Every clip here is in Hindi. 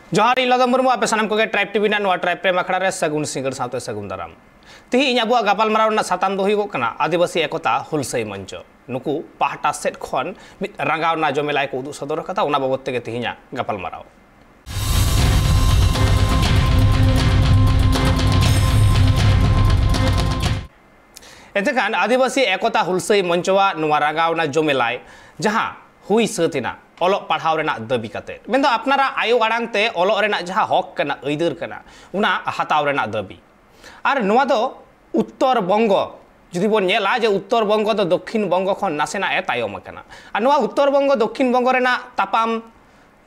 जोहार इलादा मुर्मू आपे सानाम कोगे ट्राइब टीवी ना ट्राइब प्रेम अखड़ा रे सगुन सिंगर सावते सगुन दाराम तिही इन अबुआ गापाल माराव ना साताम दो हुइगो कना आदिवासी एकता हुलसई मंच नुकु पाहटा सेट खन रंगाव ना जमेलाय को उदु सदर कथा उना बाबत तेगे तिहिना गापाल माराव एतेखान आदिवासी एकता हुलसई मंचवा नुवा रंगाव ना जमेलाय जहां हुई सतिना ओलोक पढ़ाव रेना दाबी काते मेन दो अपनारा आयो आड़ांग ते ओलोक रेना जहां हक कना ऐदर कना उना हताव रेना दाबी और नुवा दो उत्तर बंग जुदी बोन नेला जे उत्तर बंग दो दक्षिण बंग खन नासेना ए तायम कना और नुवा उत्तर बंग दक्षिण बंग रेना तापाम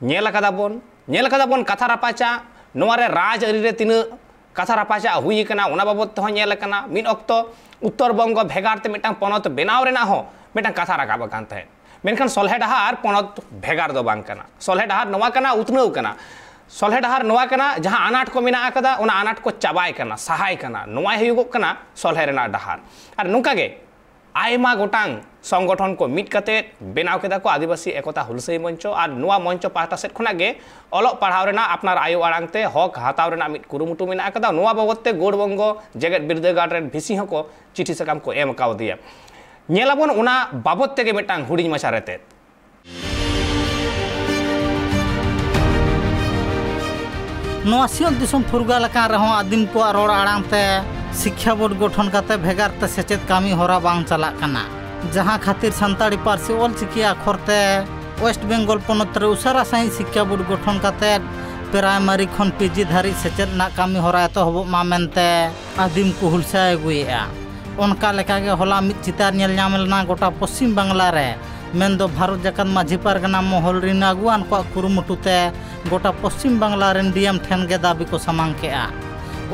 नेल कदा बोन कथा रापाचा नुवा रे राज अरी रे तिन कथा रापाचा हुई कना उना बाबत तो नेल कना मिन अक्तो उत्तर बंग भेगार ते मिटांग पनत बेनाव रेना हो मिटांग कथा राकाब कान तहे मेनखान सोलहे डहार पनत भेगार दो बांग कना सोलहे डहार नवा कना उतनव कना सोलहे डहार नवा कना जहां अनाट को मेना आकदा उना अनाट को चाबाय कना सहाय कना नवा हुयुगो कना सोलहे रेना डहार और नुका गे आयमा गोटांग संगठन को मिट कते बेनाव केदा को आदिवासी एकता हुलसई मंच और नुआ मंच पाहटा सेट खना गे ओलोक पढ़ाव रेना अपनार आयो आड़ांग ते हक हाताव रेना मिट कुरुमुटु मेना आकदा नुआ बाबत ते गोड़बंग जेगेट बिरदागार रेन भिसी हको चिठी सकाम को एम कावदिया नेलाबन उना बाबत तेगे मिटांग हुडिंग माछा रेते नोआ सियत दिसम फुरगाल का रहो आदिम को रोड आड़ांग ते शिक्षा बोर्ड गठन काते भेगार ते सेचेत कामी होरा बांग चला कना जहां खातिर संताड़ी पारसी ऑलचिकी अखर ते वेस्ट बेंगल पनत रे उसारा सही शिक्षा बोर्ड गठन काते प्राइमरी खन पीजी धारी सेचेत ना कामी होरा तो हबो मा मेनते आदिम को हुलसाय गुइया उनका लेकागे होला मित चितार नेल नामेलना गोटा पश्चिम बांग्ला रे मेनदो भारत जाकत माझी पारगना महल रिन अगुआन को कुरुमुटुते गोटा पश्चिम बांग्ला रेन डीएम ठेन गे दाबी को सामांग केआ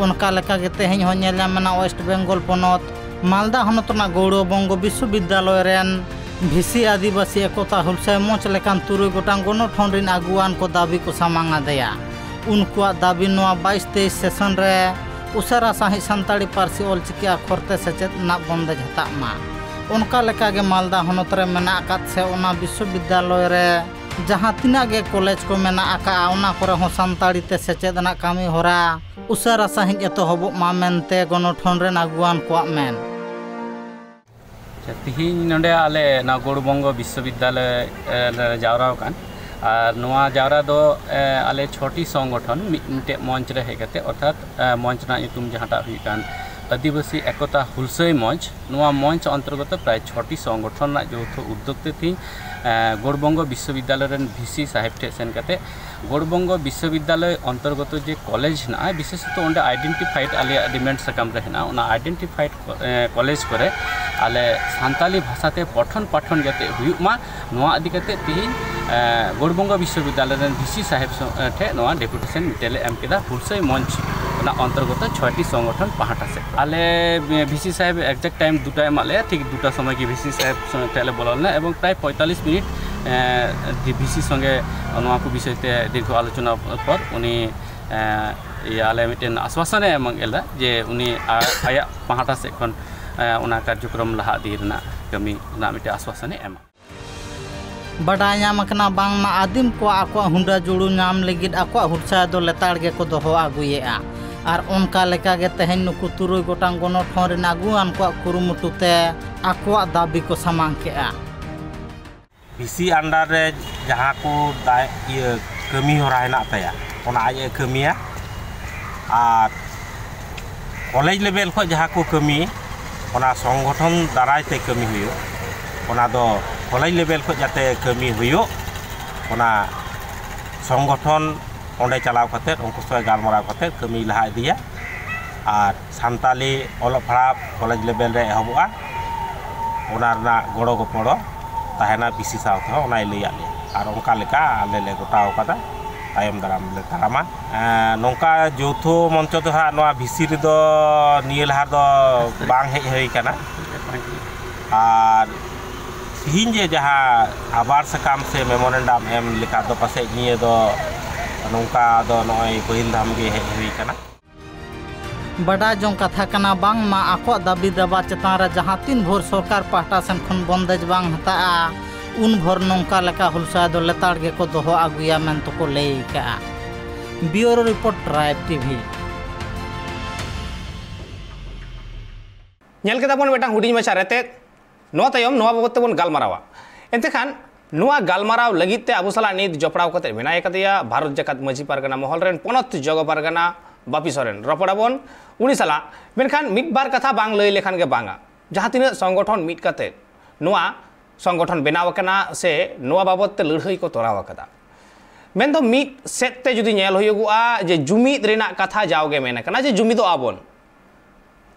उनका लेकागे तेहेñ हो नेल नामेना वेस्ट बेंगल पनत मालदा हनतना गौरवबंग विश्वविद्यालय रेन भिसी आदिवासी एकता हुलसाय मंच लेकान तुरुई गोटांग गणठन रिन अगुआन को दाबी को सामांग आदेया उनकुआ दाबी नोआ 22-23 सेशन रे उसारा साही संताड़ी पारसी ऑलचिकी अखरते सेचेत ना बंदेज हतामा उनका लेकागे मालदा हनत रे मेना आकात से ओना विश्वविद्यालय रे जहां तिना गे कॉलेज को मेना आका ओना करे हो संताड़ी ते सेचेत ना कामी होरा उसारा साही एतो हबो मा मेनते गणठन रे अगुआन को मेन तिहिन नंडे आले ना गोड़बंग विश्वविद्यालय जावरा कान और नोआ जावरा दो आले छोटी संगठन मिटे मंच रे हेकते अर्थात मंच ना युतुम जहाटा हुई कान आदिवासी एकता हुलसई मंच नोआ मंच अंतर्गत प्राय छोटी संगठन ना जो उद्योगते थी गोड़बंग विश्वविद्यालय रेन भिसी साहेब ठे सेन कते गोड़बंग विश्वविद्यालय अंतर्गत जे कॉलेज ना विशेषतः ओंडे आइडेंटिफाइड आले डिमांड सकम रहना ओना आइडेंटिफाइड कॉलेज करे आले सान्ताली भाषाते पठन पाठन जाते हुयुमा नोआ आदि कते तिहिन गोड़बंग विश्वविद्यालय रेन भिसी साहेब ठे नोआ डेपुटेशन मिटेले एम केदा हुलसई मंच ना अंतर्गत 6टी संगठन पाहटा से आले भिसी साहेब एक्जेक्ट टाइम दुटा एमाले ठीक दुटा समय की भिसी साहेब तेले बोलना एवं प्राय 45 मिनट भिसी संगे नोआ को विषय ते दीर्घ आलोचना पर उनी आले मिटेन आश्वासन एमंगेला जे उनी आया पाहटा से खन उना कार्यक्रम लहा दीरना कमी ना मिटे आश्वासन एम बड़ा नाम कना बांग मा आदिम को आको हुंडा जुड़ू नाम लगिद आको हुरसा दो लेताड़ गे को दोहो आगुएआ और उनका लेका गे तेहेन नुकु तुरुई गोटांग गणठन रेन अगुआन को कुरुमुटुते आको दाबी को सामांग केआ भिसी अंडर रे जहां को ये कमी होरा हेना ताया ओना आजे कमिया और कॉलेज लेवल को जहां को कमी ओना संगठन दाराय ते कमी हुयो ओना दो कॉलेज लेवल को जाते कमी हुयो ओना संगठन ओंडे चलाव कते उनको सय गालमाराव कते कमी लहा दिया और सान्ताली ओलो पढ़ा कॉलेज लेवल रे एहबुआ ओना रना गड़ो गपड़ो ताहेना बिसी सावते ओना लैया ले और उनका लेका आले ले गोटाव कदा तायम दाराम ले तारामा नोंका जौथो मंच दो हा नोआ भिसी रे दो निये लहा दो बांग हेज होई कना और तिहिन जे जहां आबार सकाम से मेमोरेंडम एम लेका दो पासे निये दो नोंका दो नय पहिल धाम गे हेज हुई कना बड़ा जों कथा कना बांग मा आको दाबी दाबा चेतान रे जहां तीन भोर सरकार पाहटा सेन खन बंदेज बांग हताआ उन भोर नोंका लेका हुलसा दो लेताड़ गे को दोहो आगुया मेन तो को लेई का ब्यूरो रिपोर्ट ट्राइब टीवी। नेल केदा बन मेटांग हुडिंग माछा रेते नोआ तायम नोआ बाबत तेबन गालमारावा एंते खान नोआ गालमाराव लगित ते आबो साला नित जपड़ाव कते मेनाय कदिया भारत जकात मझी पारगना महल रेन पनत जग पारगना बापी सोरेन रपड़ाबन उनी साला मेनखान मिट बार कथा बांग लई लेखान गे बांगा जहां तिना संगठन मिट कते नोआ संगठन बनाव कना से नोआ बाबत ते लड़हई को तोराव कदा मेन दो मिट सेट ते जुदी नेल होयुगुआ जे जुमिद रेना कथा जावगे मेना कना जे जुमिदो आबन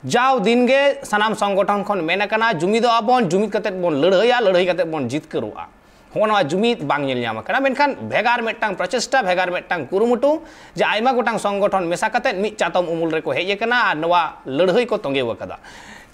जाव दिन गे सनाम संगठन खन मेना कना जुमिदो आबन जुमिद कते बन लड़हया लड़हई कते बन जितकरुआ होना जुमिद बांग नेल ᱧᱟᱢ ᱠᱟᱱᱟ मेनखान भेगार मेटटांग प्रचेष्टा भेगार मेटटांग कुरुमुटु जे आयमा गोटांग संगठन मेसा कते मिट चातम उमुल रे को हेज कना आर नवा लड़हई को तंगे वकदा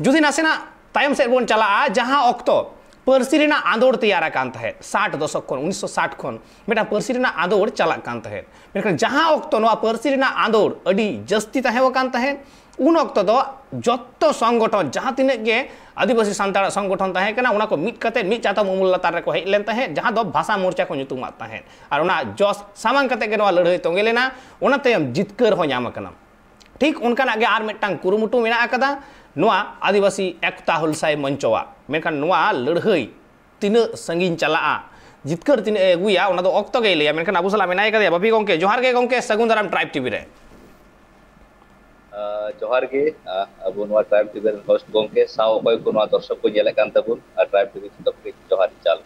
जुदी नासेना तायम सेट बोन चला जहां ऑक्तो पर्सी रेना आंदोड़ तैयार कान तहे 60 दशक खन 1960 खन मेटा पर्सी रेना आंदोड़ चला कान तहे मेनखान जहां ऑक्तो नवा पर्सी रेना आंदोड़ अडी जस्ती तहे वकान तहे उन ऑक्तो दो जत्तो संगठन जहां तिने गे आदिवासी संताड़ संगठन तहे कना उना को मिट कते मिट चातम उमुल लतार रे को हेज लेन तहे जहां दो भाषा मोर्चा को nyutumat तहे आर उना जस सामांग कते गे नवा लड़हई तंगे लेना उना तयम जितकर हो ᱧᱟᱢ कना ठीक उनकाना गे आर मेटांग कुरुमुटु मेना आकदा नोआ आदिवासी एकता हुलसाई मंचवा मेनखान नोआ लड़हई तिना संगिन चला जितकर तिना एगुया उना दो ऑक्तो गे लेया मेनखान आबो साला मेनाय कदे बापी गंके जोहार गे गंके सगुन दाराम ट्राइब टीवी रे जोहार गे अब नोआ ट्राइब टीवी रे होस्ट गंके साव अकय को नोआ दर्शक को जेले कान तबुन ट्राइब टीवी तबके जोहार चाल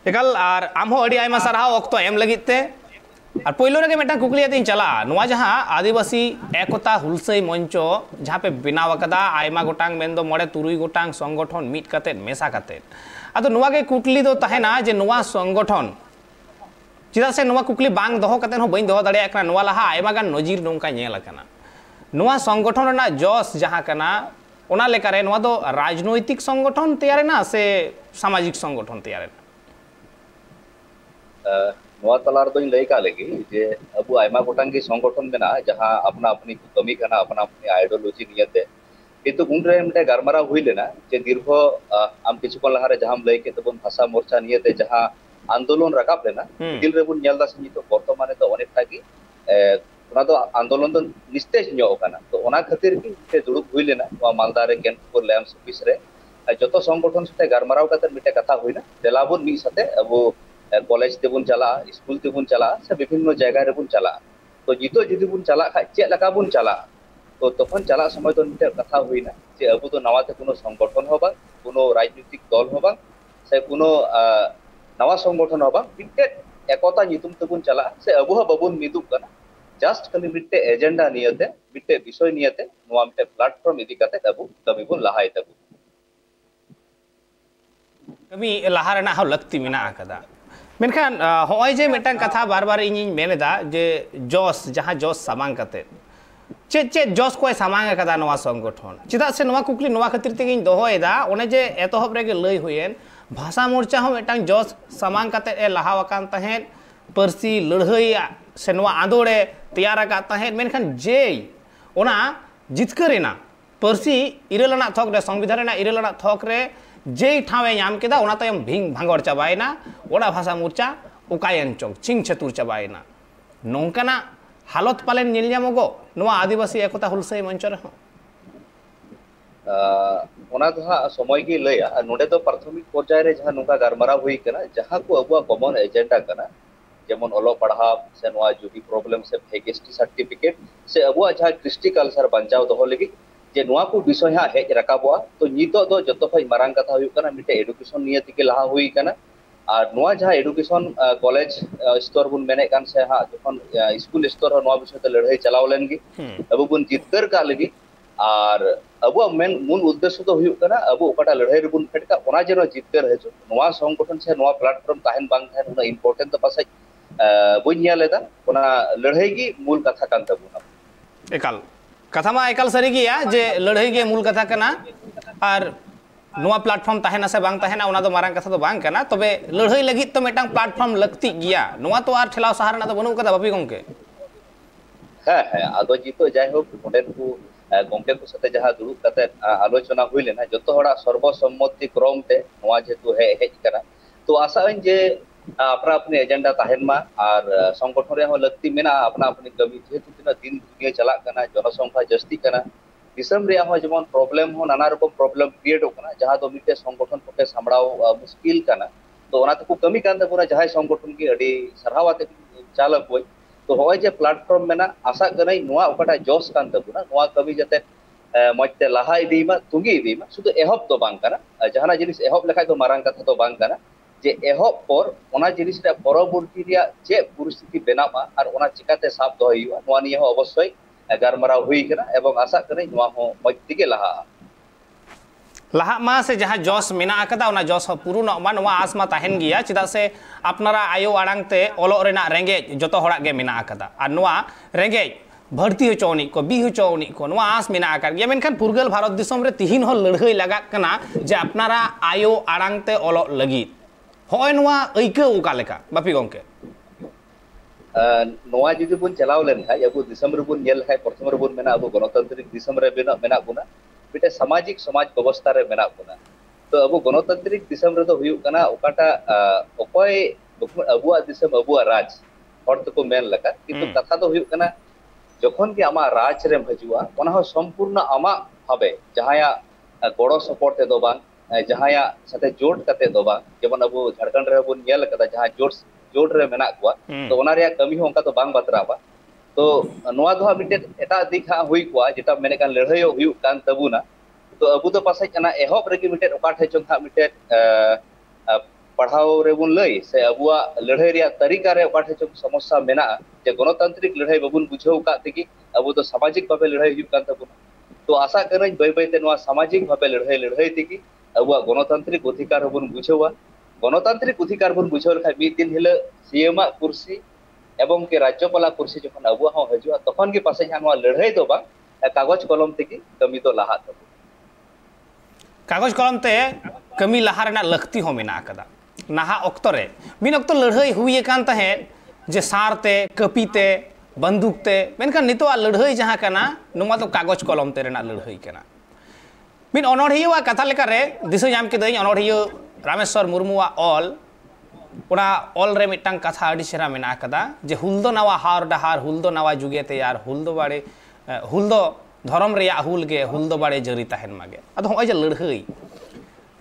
एकल आर आमहो अडी आयमा सारहाव ऑक्तो एम लगित ते और पहिलो रे मेटा कुकली आते चला नोआ जहां आदिवासी एकता हुलसई मंचो जहां पे बिनाव कदा आयमा गोटांग मेन दो मोड़े तुरुई गोटांग संगठन मिट कते मेसा कते आदो नोआ के कुकली दो तहेना जे नोआ संगठन चिदा से नोआ कुकली बांग दोहो कते हो बइन दोहो दाड़िया कना नोआ लहा आयमा गान नजीर नोंका नेल कना नोआ संगठन रना जस जहां कना ओना लेकारे नोआ दो राजनैतिक संगठन तैयार ना से सामाजिक संगठन तैयार नोआ तलार दोइन लई का लेगी जे अबु आयमा गोटांगी संगठन मेना जहां अपना अपनी कमी कना अपना अपनी आइडियोलॉजी नियते किंतु उनरे मटे गारमारा हुई लेना जे दीर्घ आम किछुकन लहारे जहां लई के तबन भाषा मोर्चा नियते जहां आंदोलन रकाब लेना दिल रे बुन नेलदा से तो वर्तमाने तो अनेकटा की ओना तो आंदोलन तो निस्तेज ᱧᱚᱜ काना तो ओना खातिर की ते दुड़ुब हुई लेना नोआ मालदा रे केनपुर लैम्स ऑफिस रे जतो संगठन सते गारमाराव कते मिटे कथा हुईना देलाबुन मी साथे अबो कॉलेज तेबुन चला स्कूल तेबुन चला से विभिन्न जगह रे बुन चला तो जितो जुदी बुन चला खा चे लका बुन चला तो तखन चला समय तो मिटे कथा हुईना जे अबो तो नवाते कोनो संगठन होबा कोनो राजनीतिक दल होबा से कोनो नवा संगठन होबा मिटे एकता नितुम तेबुन चला से अबो बाबुन मिदुक कना जस्ट खाली मिटे एजेंडा नियते मिटे विषय नियते नवा मिटे प्लेटफॉर्म इदी कते अबो कभी बुन लहाय तबु कभी लहा रेना हो लगती मेना आकदा मेनखान होय जे मेटांग कथा बार बार इᱧ मेनेदा जे जॉस जहां जॉस सामांग कते चे चे जॉस कोय सामांग कदा नवा संगठन चिदा से नवा कुकली नवा खातिर तेगिñ दोहोयदा ओने जे एतोहब रेगे लई हुयेन भाषा मोर्चा हो मेटांग जॉस सामांग कते ए लहावकान तहेन पर्सी लड़हई से नवा आंदोड़े तैयार का तहेन मेनखान जे ओना जितकरेना पर्सी इरेलना थक रे संविधान रेना इरेलना थक रे जे ठावे नाम केदा ओना तयम भिंग भांगड़ चाबायना ओना भाषा मोर्चा उकायन चोंग चिंग छतुर चाबायना नोंकाना हालत पालेन नेल ᱧᱟᱢᱚᱜᱚ नोआ आदिवासी एकता हुलसई मंच रे ओना तो हा समय की लया नोडे तो प्राथमिक पर्याय रे जहां नोका गारमारा हुई कना जहां को अबुआ कॉमन एजेंडा कना जेमन ओलो पढ़ा से नोआ जुबी प्रॉब्लम से भेगेस्टी सर्टिफिकेट से अबुआ जहां क्रिस्टी कल्चर बंचाव दोहो लगी जे नोआ को विषय हा हेज रकाबवा तो नितो दो जतो खय मारांग कथा हुई कना मिटे एडुकेशन नियति के लहा हुई कना और नोआ जहां एडुकेशन कॉलेज स्तर बुन मेने कान से हा जखन स्कूल स्तर नोआ विषय ते लड़ाई चलाव लेनगी अबु बुन जितकर का लगी और अबु मेन मूल उद्देश्य तो हुई कना अबु ओकाटा लड़ाई रे बुन फेटका ओना जेनो जितकर हेजो नोआ संगठन से नोआ प्लेटफॉर्म ताहेन बांग थाहेन उना इंपोर्टेंट तो पासे बुन लेदा ओना लड़ाई की मूल कथा कान तबुना एकाल कथा मा एकाल सरी गिया जे लड़ाई के मूल कथा कना और नोआ प्लेटफॉर्म ताहेना से बांग ताहेना उना दो मारांग कथा तो बांग कना तबे लड़ाई लगी तो मेटांग प्लेटफॉर्म लगती गिया नोआ तो आर ठेलाव सहारना तो बनु कदा बापी गंके है आदो जीतो जाय हो ओंडे को गंके को साथे जहां दुड़ुब कते आलोचना हुई लेना जतो हड़ा सर्वसम्मति क्रम ते नोआ जेतु हे हेज कना तो आशा जे अपना अपने एजेंडा तहन मा और संगठन रे हो लगती मेना अपना अपनी कमी जेहेतु तना दिन दुनिया चला कना जनसंख्या जस्ती कना दिसम रे हो जेमन प्रॉब्लम हो नाना रकम प्रॉब्लम क्रिएट होकना जहां दो मिटे संगठन पके सामड़ाव मुश्किल कना तो ओना तको कमी कान तबुना जहां संगठन की अडी सरहावाते चालक होय तो होय जे प्लेटफॉर्म मेना आशा कनाई नोआ ओकाटा जोस कान तबुना नोआ कमी जते मजते लाहा इदीमा तुंगी इदीमा शुद्ध एहब तो बांग कना जहाना जिनिस एहब लेखा तो मारांग कथा तो बांग कना जे एहब पर ओना जिनिस रे परवर्ती रिया जे परिस्थिति बेनामा और ओना चिकाते साफ दो हुआ नोआ निया हो अवश्य गारमाराव हुई कना एवं आशा कनाई नोआ हो मजती के लाहा मा से जहाँ जस मेना आकदा ओना जस पूर्ण मा नोआ आस मा ताहेन गिया चिदा से अपनारा आयो आड़ांग ते ओलोग रेना रेंगे जतो होड़ा गे मेना आकदा और नोआ रेंगे भर्ती होचौनी को बी होचौनी को नोआ आस मेना आकार गया मेनखान फुरगल भारत दिसम रे तिहिन हो लड़हई लगात कना जे अपनारा आयो आड़ांग ते ओलोग लगी होय नोआ ऐका ओका लेका बापी गंके नोआ जुदी बुन चलाव लेन खाय अबु दिसम रे बुन नेल खाय प्रथम रे बुन मेना अबु गणतांत्रिक दिसम रे मेना बुना मिटे सामाजिक समाज व्यवस्था रे मेना बुना तो अबु गणतांत्रिक दिसम रे तो हुयु कना ओकाटा ओकोय अबुआ दिसम अबुआ राज हर तको मेन लका किंतु कथा तो हुयु कना जखन के आमा राज रे भजुआ ओना हो संपूर्ण आमा भाबे जहाया गड़ो सपोर्ट ते दो बांग जहाया साथे जोड़ कते दो बांग जेमन अबु झारखंड रे बुन नेल कदा जहां जोड़ रे मेना कुआ तो ओना रे कमी हो उनका तो बांग बतराबा तो नोआ दो मिटे एटा दिख हुई कुआ जेटा मेने कान लड़ाई हुयु कान तबुना तो अबु तो पासे कना एहब रे मिटे ओका ठे चोंखा मिटे पढ़ाओ रे बुन लई से अबुआ लड़ाई रे तरीका रे ओका ठे चों समस्या मेना जे गणतांत्रिक लड़ाई बबुन बुझाव का तिगी अबु तो सामाजिक भाबे लड़ाई हुयु कान तबुना तो आशा करन बय बयते नोआ सामाजिक भाबे लड़ाई तिगी अबुआ गणतांत्रिक अधिकार बबुन बुझावा गणतांत्रिक अधिकार बबुन बुझाव लखा मी दिन हिल सीएम कुर्सी एवं के राज्यपाल कुर्सी जखन अबुआ हो हजुआ तखन के पासे नोआ लड़ाई दो बा कागज कलम तिगी कमी तो लाहा तबु कागज कलम ते कमी लाहा रेना लक्ति हो मेना कदा नाहा ऑक्तो रे मिन ऑक्तो लड़ाई हुई कान तहे जे सारते कपीते बंदूकते मेनखान नितो लड़ाई जहां कना नुमा तो कागज कलम ते रेना लड़ाई कना मिन अनोढ़िया कथा लेका रे दिसो जाम के दई अनोढ़िया रामेश्वर मुर्मुआ ऑल ओना ऑल रे मिटांग कथा अडी सेरा मेना कदा जे हुलदो नावा हार डहार हुलदो नावा जुगे ते यार हुलदो बाड़े हुलदो धर्म रे हुल गे हुलदो बाड़े जरी तहन मागे अदो होय जे लड़ाई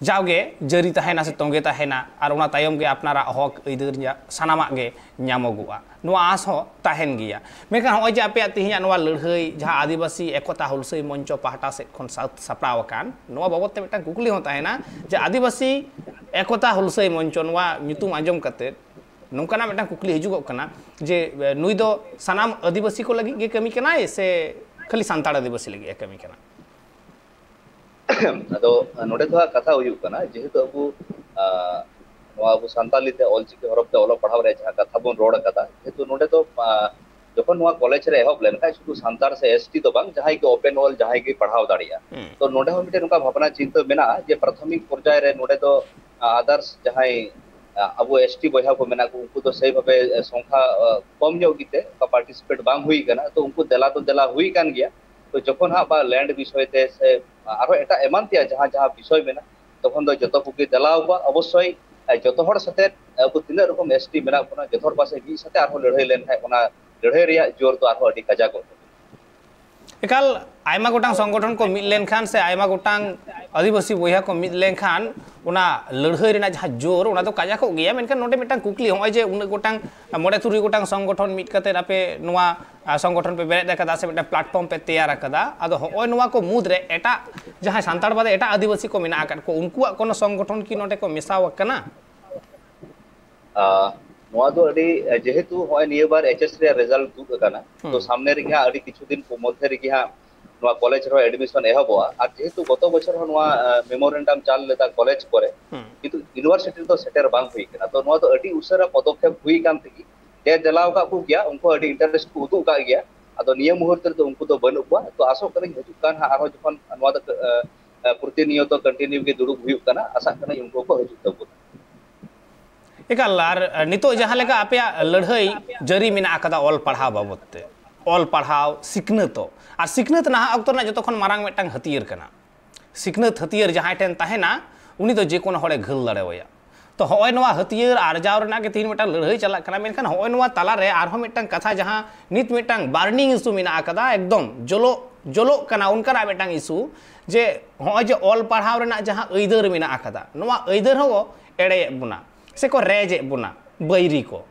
जाओगे जरी तहना से तोंगे तहना और ओना तायम गे अपनारा हक अइदर सानामा गे ᱧᱟᱢᱚᱜᱚᱜᱼᱟ ᱱᱚᱣᱟ आस हो तहन गिया मेनखान होय जे आपे तिहिया नोवा लड़ाई जहां आदिवासी एकता हुलसई मंच पाहटा से खन सापड़ाव कान नोवा बाबत ते मिटांग कुकली हो तहना जे आदिवासी एकता हुलसई मंच नोवा ᱧᱩᱛᱩᱢ आंजम कते नोंकाना मिटांग कुकली हिजुगोग कना जे नुई दो सानाम आदिवासी को लगी गे कमी कनाय से खाली सांताड़ आदिवासी लगी कमी कना अदो नोडे तो कथा हुयु कना जेहेतु अबु नोआ अबु संताली ते ऑलचिकी हरफ ते ओलो पढ़ाव रे जहां कथा बोन रोड कथा जेहेतु नोडे तो जखन नोआ कॉलेज रे एहब लेन खाय शुधु संतार से एसटी तो बांग जहां के ओपन ऑल जहां के पढ़ाव दाड़िया तो नोडे हो मिटे नुका भावना चिंता मेना जे प्राथमिक पर्याय रे नोडे तो आदर्श जहां अबु एसटी बहा को मेना को उनको तो सही भाबे संख्या कम जो गिते का पार्टिसिपेट बांग हुई कना तो उनको देला हुई कान गया तो जखन हा बा लैंड विषय ते से आरो एटा एमान तिया जहां जहां विषय मेना तखन दो जतो कुके देलाव बा अवश्य जतो हर सते अब तिना रकम एसटी मेना कोना जतो हर पासे बी सते आरो लड़ाई लेन है ओना लड़ाई रिया जोर तो आरो अडी काजा को एकाल आयमा गोटांग संगठन को मिल लेनखान से आयमा गोटांग आदिवासी बया को मिल लेनखान ओना लड़ाई रेना जहां जोर ओना तो काजा को गया मेनखान नोडे मिटांग कुकली होय जे उन गोटांग मोडे तुरी गोटांग संगठन मिट कते आपे नोआ संगठन पे बेरे देखा से मिटा प्लेटफॉर्म पे तैयार कदा अदो होय नोआ को मुद रे एटा जहां सांताड़ बादे एटा आदिवासी को मेना आकन को उनकुआ कोनो संगठन की नोडे को मिसाव कना नोआ दो अडी जेहेतु होय निये बार एचएस रे रिजल्ट दु कना तो सामने रे अडी किछु दिन को मध्य रे नोआ कॉलेज रो एडमिशन एहबोआ और जेहेतु गत बछर हो नोआ मेमोरेंडम चाल लेता कॉलेज करे किंतु यूनिवर्सिटी तो सेटर बांग हुई कना तो नोआ तो अडी उसरा पदक्षेप हुई कान तिगी जे जलाव का को गया उनको अडी इंटरेस्ट को उदु का गया अदो नियम मुहूर्त रे तो उनको तो बनु को तो आसो करे हजु कान आरो जखन नोआ तो प्रतिनियत कंटिन्यू के दुरुक हुई कना आशा कना उनको को हजु तब एकाल नितो जहां लेका आपया लड़ाई जरी मेना आकदा ऑल पढ़ाव बाबतते ऑल पढ़ाव सिकनतो और सिकनत ना अक्तो ना जतखन मारांग मिटांग हथियार कना सिकनत हथियार जहां टेन ताहेना उनी तो जे कोनो हड़े घल दाड़ेवया तो होय नवा हथियार आरजाव रेना के तीन मिटang लड़ाई चलक कना मेनखान होय नवा तला रे आरहो मिटang कथा जहां नित मिटang बार्निंग इशू मेना आकदा एकदम जलो कना उनका मिटang इशू जे होय जे ऑल पढ़ाव रेना जहां ऐदर मेना आकदा नवा ऐदर हो एड़े बुना से को रेजे बुना बैरी को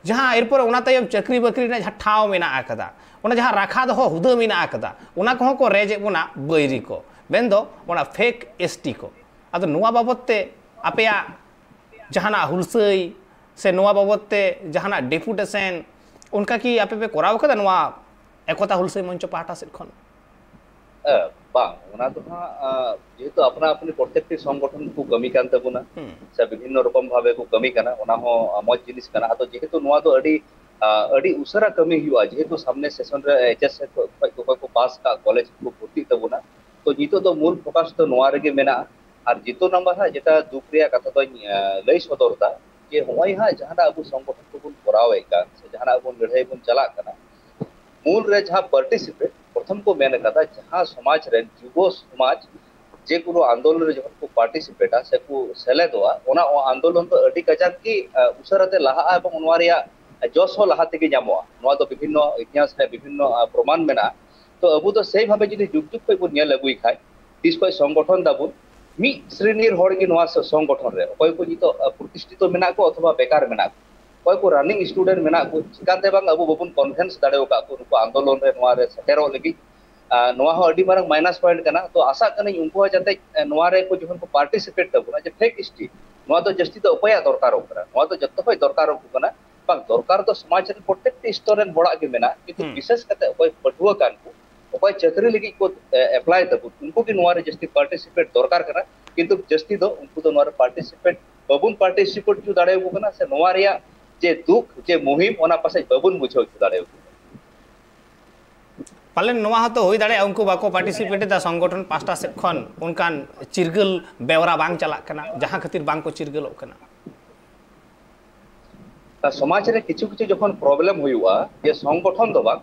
जहां एरपर उना तयम चक्री बकरी ना जहां ठाव मेना आकदा उना जहां राखा दो हुदा मेना आकदा उना को रेजे बुना बैरी को बेंदो उना फेक एसटी को अद नुआ बाबते अपेया जहाना हुलसई से नुआ बाबते जहाना डेपुटेशन उनका की आपे पे कोराव कदा नुआ एकता हुलसई मंच पाटा से खन बांग ओना तो हां जेहेतु अपना अपनी प्रत्येकटी संगठन को कमी कान तबुना से विभिन्न रकम भावे को कमी काना ओना हो मज जिनिस काना तो जेहेतु नुआ तो अड़ी उसरा कमी हुआ जेहेतु सामने सेशन रे एचएस को पास का कॉलेज को भर्ती तबुना तो जीतो तो मूल फोकस तो नुआ रेगे मेना और जीतो नंबर है जेटा दुख रिया कथा तो लई सदरता जे होय हा जहाना अबु संगठन को बुन करावे का से जहाना अबु लड़ाई बुन चला कना मूल रे जहां पार्टिसिपेट प्रथम को मेन कथा जहां समाज रे युव समाज जे कोनो आंदोलन रे जहां को पार्टिसिपेटा से को सेलेदोआ ओना आंदोलन तो अडी कजाक की उसरते लहा एवं उनवारिया जोश हो लहा तेगे जामोआ नोआ तो विभिन्न इतिहास रे विभिन्न प्रमाण मेना तो अबु तो सही भाबे जदि जुग जुग पे बुन नेल लगुई खाय दिस कोई संगठन दाबुन मी श्रेणीर होड़ की नोआ संगठन रे कोई को जितो प्रतिष्ठित मेना को अथवा बेकार मेना कोई को रनिंग स्टूडेंट मेना को चिकाते बांग अबु बबुन कॉन्फ्रेंस दाड़ेव का को उनको आंदोलन रे नोआ रे सेटेरो लगी नोआ हो अडी मारंग माइनस पॉइंट कना तो आशा कने उनको जाते नोआ रे को जहन को पार्टिसिपेट तबुना जे फेक स्टी नोआ तो जस्ती तो उपाय दरकार होकरा नोआ तो जत्तो कोई दरकार होकना बांग दरकार तो समाज रे प्रत्येक स्टोर रे बड़ा के मेना किंतु विशेष कते कोई पठुआ कान को कोई चक्री लगी को अप्लाई तब उनको की नोआ रे जस्ती पार्टिसिपेट दरकार कना किंतु जस्ती दो उनको तो नोआ रे पार्टिसिपेट बबुन पार्टिसिपेट जो दाड़े को कना से नोआ रिया जे दुख जे मुहिम ओना पासे बबुन बुझो दाड़े पाले नोआ तो होई दाड़े उनको बाको पार्टिसिपेट दा संगठन पास्टा से खन उनकान चिरगल बेवरा बांग चला कना जहां खातिर बांग को चिरगल कना समाज रे किछु किछु जखन प्रॉब्लम हुआ जे संगठन दो बांग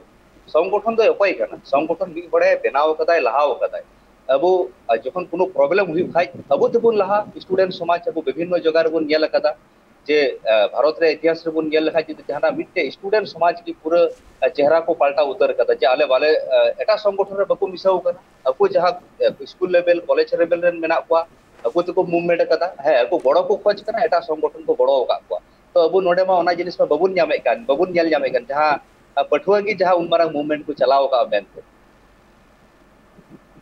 संगठन दो उपाय कना संगठन भी बड़े बनाव कदाय लहाव कदाय अबो जखन कोनो प्रॉब्लम हुई खाय अबो तबुन लहा स्टूडेंट समाज अबो विभिन्न जगह रे बुन नेल कदा जे भारत रे इतिहास रे बुन नेल लखा जे जहाना मिटे स्टूडेंट समाज की पूरा चेहरा को पलटा उतर कदा जे आले वाले एटा संगठन रे बको मिसाव कना अबो जहां स्कूल लेवल कॉलेज लेवल रे मेना को अबो तो मूवमेंट कदा है अबो बड़ो को खोज कना एटा संगठन को बड़ो का को तो अबो नोडे मा ओना जिनिस में बबुन न्यामे कान बबुन नेल न्यामे कान जहां पठुआ की जहां उन मारा मूवमेंट को चलाव का बेन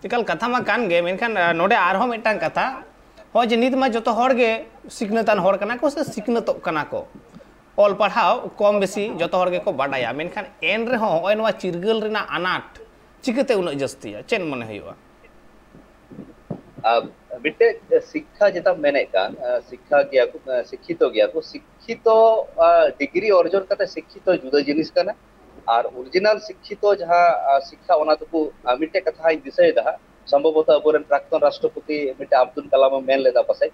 तिकल कथा मा कान गे मेनखान नोडे आरहो मिटांग कथा हो जे नित मा जतो होड़ गे सिकनतान होड़ कना को से सिकनतो कना को ऑल पढ़ाओ कम बेसी जतो होड़ गे को बाडाया मेनखान एन रे हो ओय नवा चिरगल रेना अनाट चिकते उन जस्तिया चेन मने हुआ बिटे शिक्षा जेता मेने कान शिक्षा गया को शिक्षित डिग्री अर्जन कते शिक्षित जुदा जिनिस कना और ओरिजिनल शिक्षित जहां शिक्षा ओना तो मिटे कथा दिसय दा संभवतः अबोरन प्राक्तन राष्ट्रपति मिटे अब्दुल कलाम मेन लेदा पसे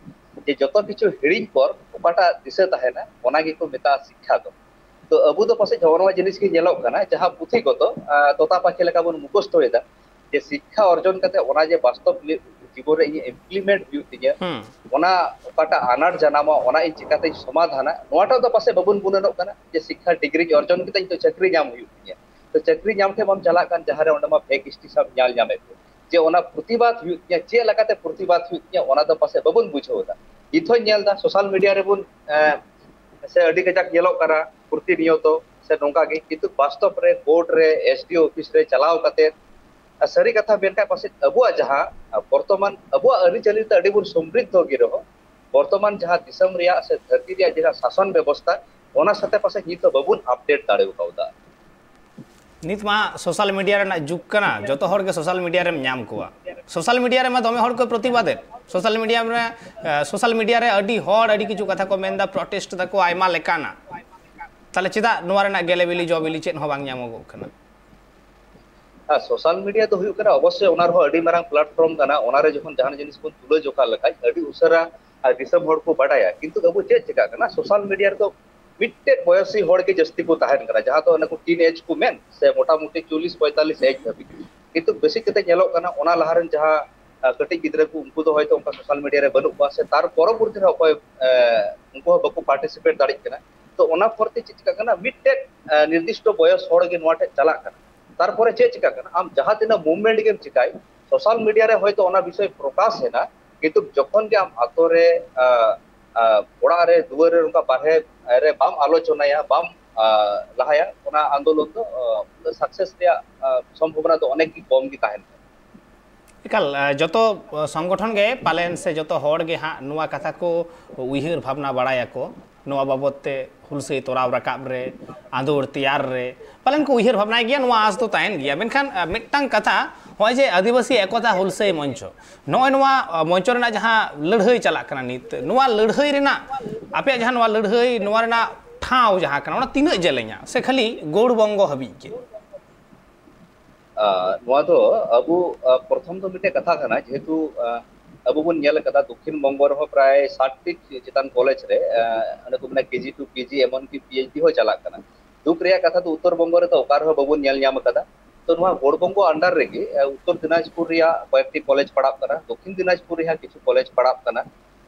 जे जतो किछु हिडिंग पर ओपाटा दिसे ताहेना ओना गे को मेता शिक्षा तो अबु तो पसे जवनवा जिनिस की जेलो कना जहां पुथी गतो तोता पाखे लेका बन मुखस्त होयदा जे शिक्षा अर्जन कते ओना जे वास्तव जीवन रे इम्प्लीमेंट हुतिया ओना ओपाटा अनाट जनामा ओना इ चिकाते समाधाना नोटा तो पसे बबुन बुननो कना जे शिक्षा डिग्री अर्जन कते तो चाकरी जाम हुतिया तो चाकरी जाम के बम चला कान जहां रे ओंडमा फेक स्टी सब न्याल जामे जे ओना प्रतिवाद हुतिया जे लगाते प्रतिवाद हुतिया ओना तो पसे बबुन बुझोदा इथो न्यालदा सोशल मीडिया रे बुन से अडी कजाक येलो करा प्रतिनियत से नोंका के किंतु वास्तव रे कोर्ट रे एसडी ऑफिस रे चलाव कते सारी कथा बेनका पासे अबुआ जहां वर्तमान अबुआ अरि चलित अडी बुन समृद्ध गे रहो वर्तमान जहां दिसम रिया से धरती रिया जहां शासन व्यवस्था ओना साथे पासे हित बबुन अपडेट दाड़े काउदा नित मा सोशल मीडिया रे ना जुग कना जतो होड़ के सोशल मीडिया रे नाम कोआ सोशल मीडिया रे मा दमे होड़ को प्रतिवाद सोशल मीडिया रे अडी होड़ अडी किछु कथा को मेंदा प्रोटेस्ट तको आयमा लेकाना ताले चिदा नोवा रे ना गेले बिली जो बिली चेन हो बांग नामगो कना सोशल मीडिया तो हुई करा अवश्य ओनार हो अडी मारंग प्लेटफॉर्म कना ओनारे जखन जहान जिनिस को तुले जोखा लखाय अडी उसरा दिसम होड़ को बडाया किंतु अबु चे चिका कना सोशल मीडिया रे तो मिट्टे बयसी होड़ के जस्ती को ताहन करा जहां तो अनको टीन एज को मेन से मोटा मोटी 40 45 एज धबी किंतु बेसिक कते नेलो कना ओना लहारन जहां कटिज गिद्रा को उनको तो होयतो उनका सोशल मीडिया रे बनु बा से तार परवर्ती रे अकय उनको बको पार्टिसिपेट दाड़ी कना तो ओना फरते चिका कना मिटे निर्दिष्ट बयस होड़ गे नोटे चला कना तार परे चे चिका कना आम जहां तिना मूवमेंट गेम चिकाय सोशल मीडिया रे होयतो ओना विषय प्रकाश है ना किंतु जखन के आम आतो रे ओड़ा रे दुआर रे उनका बारे रे बाम आलोचनाया बाम लाहाया ओना आंदोलन तो सक्सेस रे संभावना तो अनेक की कम की ताहेन इकाल जतो संगठन गे पालेन से जतो होड़ गे हाँ नुआ कथा को उहिर भावना बड़ाया को नुआ बाबते हुलसे तोराव रकाब रे आंदोर तैयार रे पालन को उहिर भावना गया नुआ आज तो ताहेन गया मेनखान मिटटांग कथा होय जे आदिवासी एकता हुलसे मंच नय नुआ मंच रेना जहां लड़हई चला कना नित नुआ लड़हई रेना आपे जहां नुआ लड़हई नुआ रेना ठाव जहां कना ओना तिना जलेኛ से खाली गौड़बंग हबी के अब प्रथम तो मिटे कथा करना जेहेतु अब बन नेल कदा दक्षिण बंग रह प्राय 60 चितान कॉलेज रे अने को मने केजी टू पीजी एमन की पीएचडी हो चला करना दुख रे कथा तो उत्तर बंग रे तो ओकार हो बबन नेल न्याम कदा तो नुआ गौड़बंग अंडर रे गे उत्तर दिनाजपुर रिया कयेकटी कॉलेज पढ़ा कना दक्षिण दिनाजपुर रिया किछु कॉलेज पढ़ा कना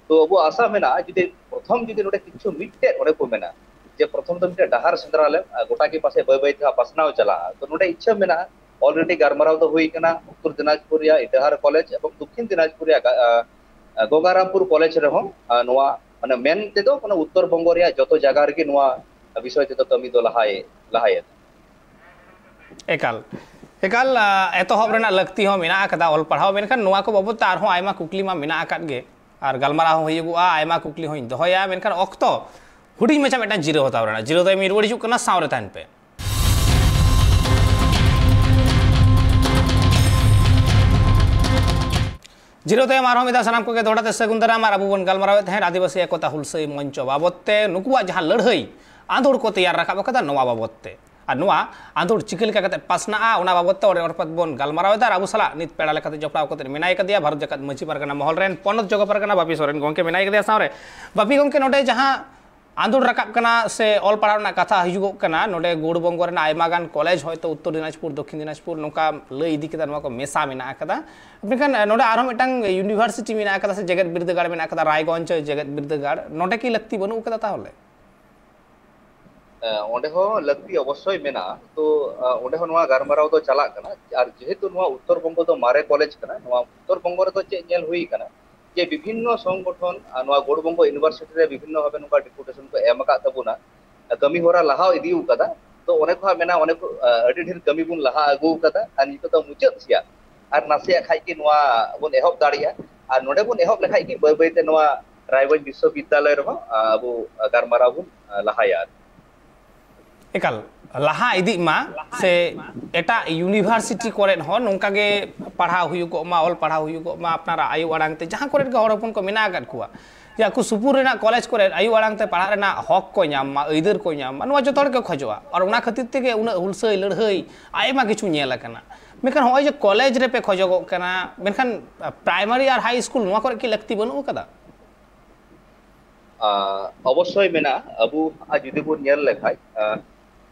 तो अब आशा मेना जुदि प्रथम जुदि नोडे किछु मिटे ओरे को मेना जे प्रथम तो मिटे डहार सेंद्राले गोटा के पासे बय बय था पासनाव चला तो नोडे इच्छा मेना ऑलरेडी गारमाराव तो हुई कना उत्तर दिनाजपुर या इटाहार कॉलेज एवं दक्षिण दिनाजपुर या गोगारामपुर कॉलेज रे हो नोआ माने मेन ते दो माने उत्तर बंग रे जतो जगह रे नोआ विषय ते तो कमी दो लहाए एकाल एकाल एतहब रेना लगती हो मेना कदा ऑल पढ़ाव मेनखान नोआ को बाबत आर हो आयमा कुकली मा मेना आकात गे आर गलमारा हो हुयुगुआ आयमा कुकली होइन दोहया मेनखान ऑक्तो हुडी मचा मेटा जीरो होता रेना जीरो तो मी रुवाड़ी जु कना सावरे तान पे जीरो ते मारो मिदा सनाम को के दोड़ाते सगुंदरा मार अबु बन गलमाराव थे आदिवासी एकता हुलसई मंच बाबते नुकुआ जहां लड़हई आंदोड़ को तैयार रखा बकदा नोआ बाबते आ नोआ आंदोड़ चिकल का कते पासना ओना बाबते और औरपत बन गलमाराव दार अबु सला नित पेड़ा लेखाते जपड़ाव कते मिनाय कदिया भारत जगत मची परगना महल रेन पनत जगह परगना बापी सोरेन गोंके मिनाय कदिया सावरे बापी गोंके नोडे जहां आंदोड़ रकाब कना से ऑल पढ़ाव ना कथा हिजुगो कना नोडे गौड़बंग रेना आयमागान कॉलेज होयतो उत्तर दिनाजपुर दक्षिण दिनाजपुर नोका लई इदी केदा को मेसा मेना कदा मेनखान नोडे आरो मिटांग यूनिवर्सिटी मेना कदा से जगत बिरदगाड़ मेना कदा रायगंज जगत बिरदगाड़ नोडे की लगती बनु कदा ताहले ओंडे हो लगती अवश्य मेना तो ओंडे हो नोआ गारमाराव तो चला कना और जेहेतु नोआ उत्तर बंग तो मारे कॉलेज कना नोआ उत्तर बंग रे तो चे नेल हुई कना जे विभिन्न संगठन नोआ गौड़बंग यूनिवर्सिटी रे विभिन्न भाबे नुका डिपुटेशन को एम का तबुना कमी होरा लहा इदी उकदा तो ओने को मेना ओने को अडी ढेर कमी बुन लहा अगु कदा आ नितो तो मुचाद सिया आर नासे खाइ कि नोआ बुन एहब दाड़िया आर नोडे बुन एहब लेखाइ कि बय बयते नोआ रायगंज विश्वविद्यालय रे अबु गारमाराव बुन लहाया एकाल लाहा इदी मा से एटा यूनिवर्सिटी कोरे हो नोंका गे पढ़ाव हुयुगो मा ऑल पढ़ाव हुयुगो मा अपनारा आयु अड़ांग ते जहां कोरे गे हड़पन को मेना गद कुआ या को सुपुर रेना कॉलेज कोरे आयु अड़ांग ते पढ़ा रेना हक को नाम मा अइदर को नाम मा नवा जतोड़ के खोजवा और उना खातिर ते गे उना हुलसई लड़हई आयमा किछु नेला कना मेखान होय जे कॉलेज रे पे खोजगो कना मेखान प्राइमरी और हाई स्कूल नवा कोरे की लगती बनु कदा अवश्य मेना अबु आ जुदी बु नेल लेखाय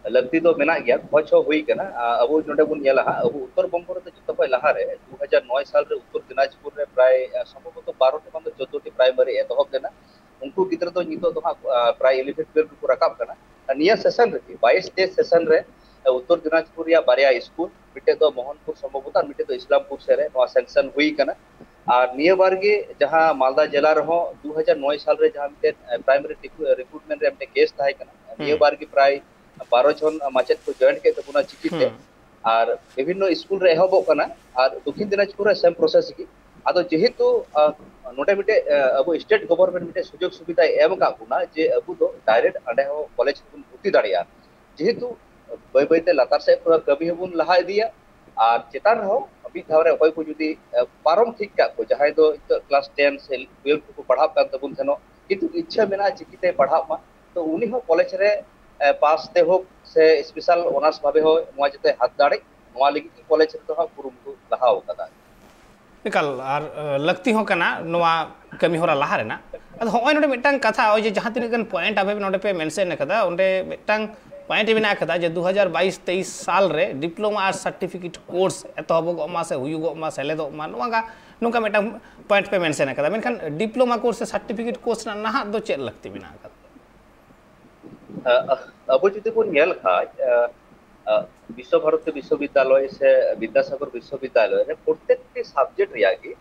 लगती तो मेना गया खोज हुई कना अब नोडे बुन नेला अब उत्तर बंग रे जतो खय लहा रे 2009 साल रे उत्तर दिनाजपुर रे प्राय संभवतः 12 टी बंद 14 टी प्राइमरी एतहब देना उनको गिद्र तो नितो तो प्राय 11 12 को रकाब कना निया सेशन रे 22 डे सेशन रे उत्तर दिनाजपुर या बारिया स्कूल मिटे तो मोहनपुर संभवतः मिटे तो इस्लामपुर से रे नो सैंक्शन हुई कना और निया बार गे जहां मालदा जिला रे 2009 साल रे जहां मिटे प्राइमरी रिक्रूटमेंट रे हमने केस थाय कना निया बार गे प्राय 12 जन माचेत को जॉइन के तबुना चिकिते और विभिन्न स्कूल रे एहबो कना और दक्षिण दिनाजपुर रे सेम प्रोसेस की आदो जेहेतु नोटे मिटे अब स्टेट गवर्नमेंट मिटे सुजोग सुविधा एम का बुना जे अब तो डायरेक्ट अंडे हो कॉलेज बुन भर्ती दाड़िया जेहेतु बय बयते लातार से पूरा कभी हबुन लहा दिया और चेतान हो अभी धावरे अकय को जुदी पारम ठीक का को जहाय दो क्लास 10 से 12 को पढ़ाव कान तबुन थनो किंतु इच्छा मेना चिकिते पढ़ाव मा तो उनी हो कॉलेज रे पास ते हो से स्पेशल ऑनर्स भाबे हो नोआ जते हाथ दाड़े नोआ लगी की कॉलेज रे तो हा कुरुमुटु लहाव कदा निकल और लगती हो कना नोआ कमी होरा लहा रेना अद होय नोडे मिटांग कथा ओय जे जहां तिन गन पॉइंट आबे नोडे पे मेंशन कदा ओंडे मिटांग पॉइंट मेना कदा जे 2022-23 साल रे डिप्लोमा और सर्टिफिकेट कोर्स एतहबोगमा से हुयुगमा सेलेदोगमा नोंका मेटा पॉइंट पे मेंशन कदा मेनखान डिप्लोमा कोर्स से सर्टिफिकेट कोर्स ना नाहा दो चेक लगती मेना कदा अब जुदी बन नेल खाज विश्व भारती विश्वविद्यालय से विद्यासागर विश्वविद्यालय रे प्रत्येक सब्जेक्ट रियागी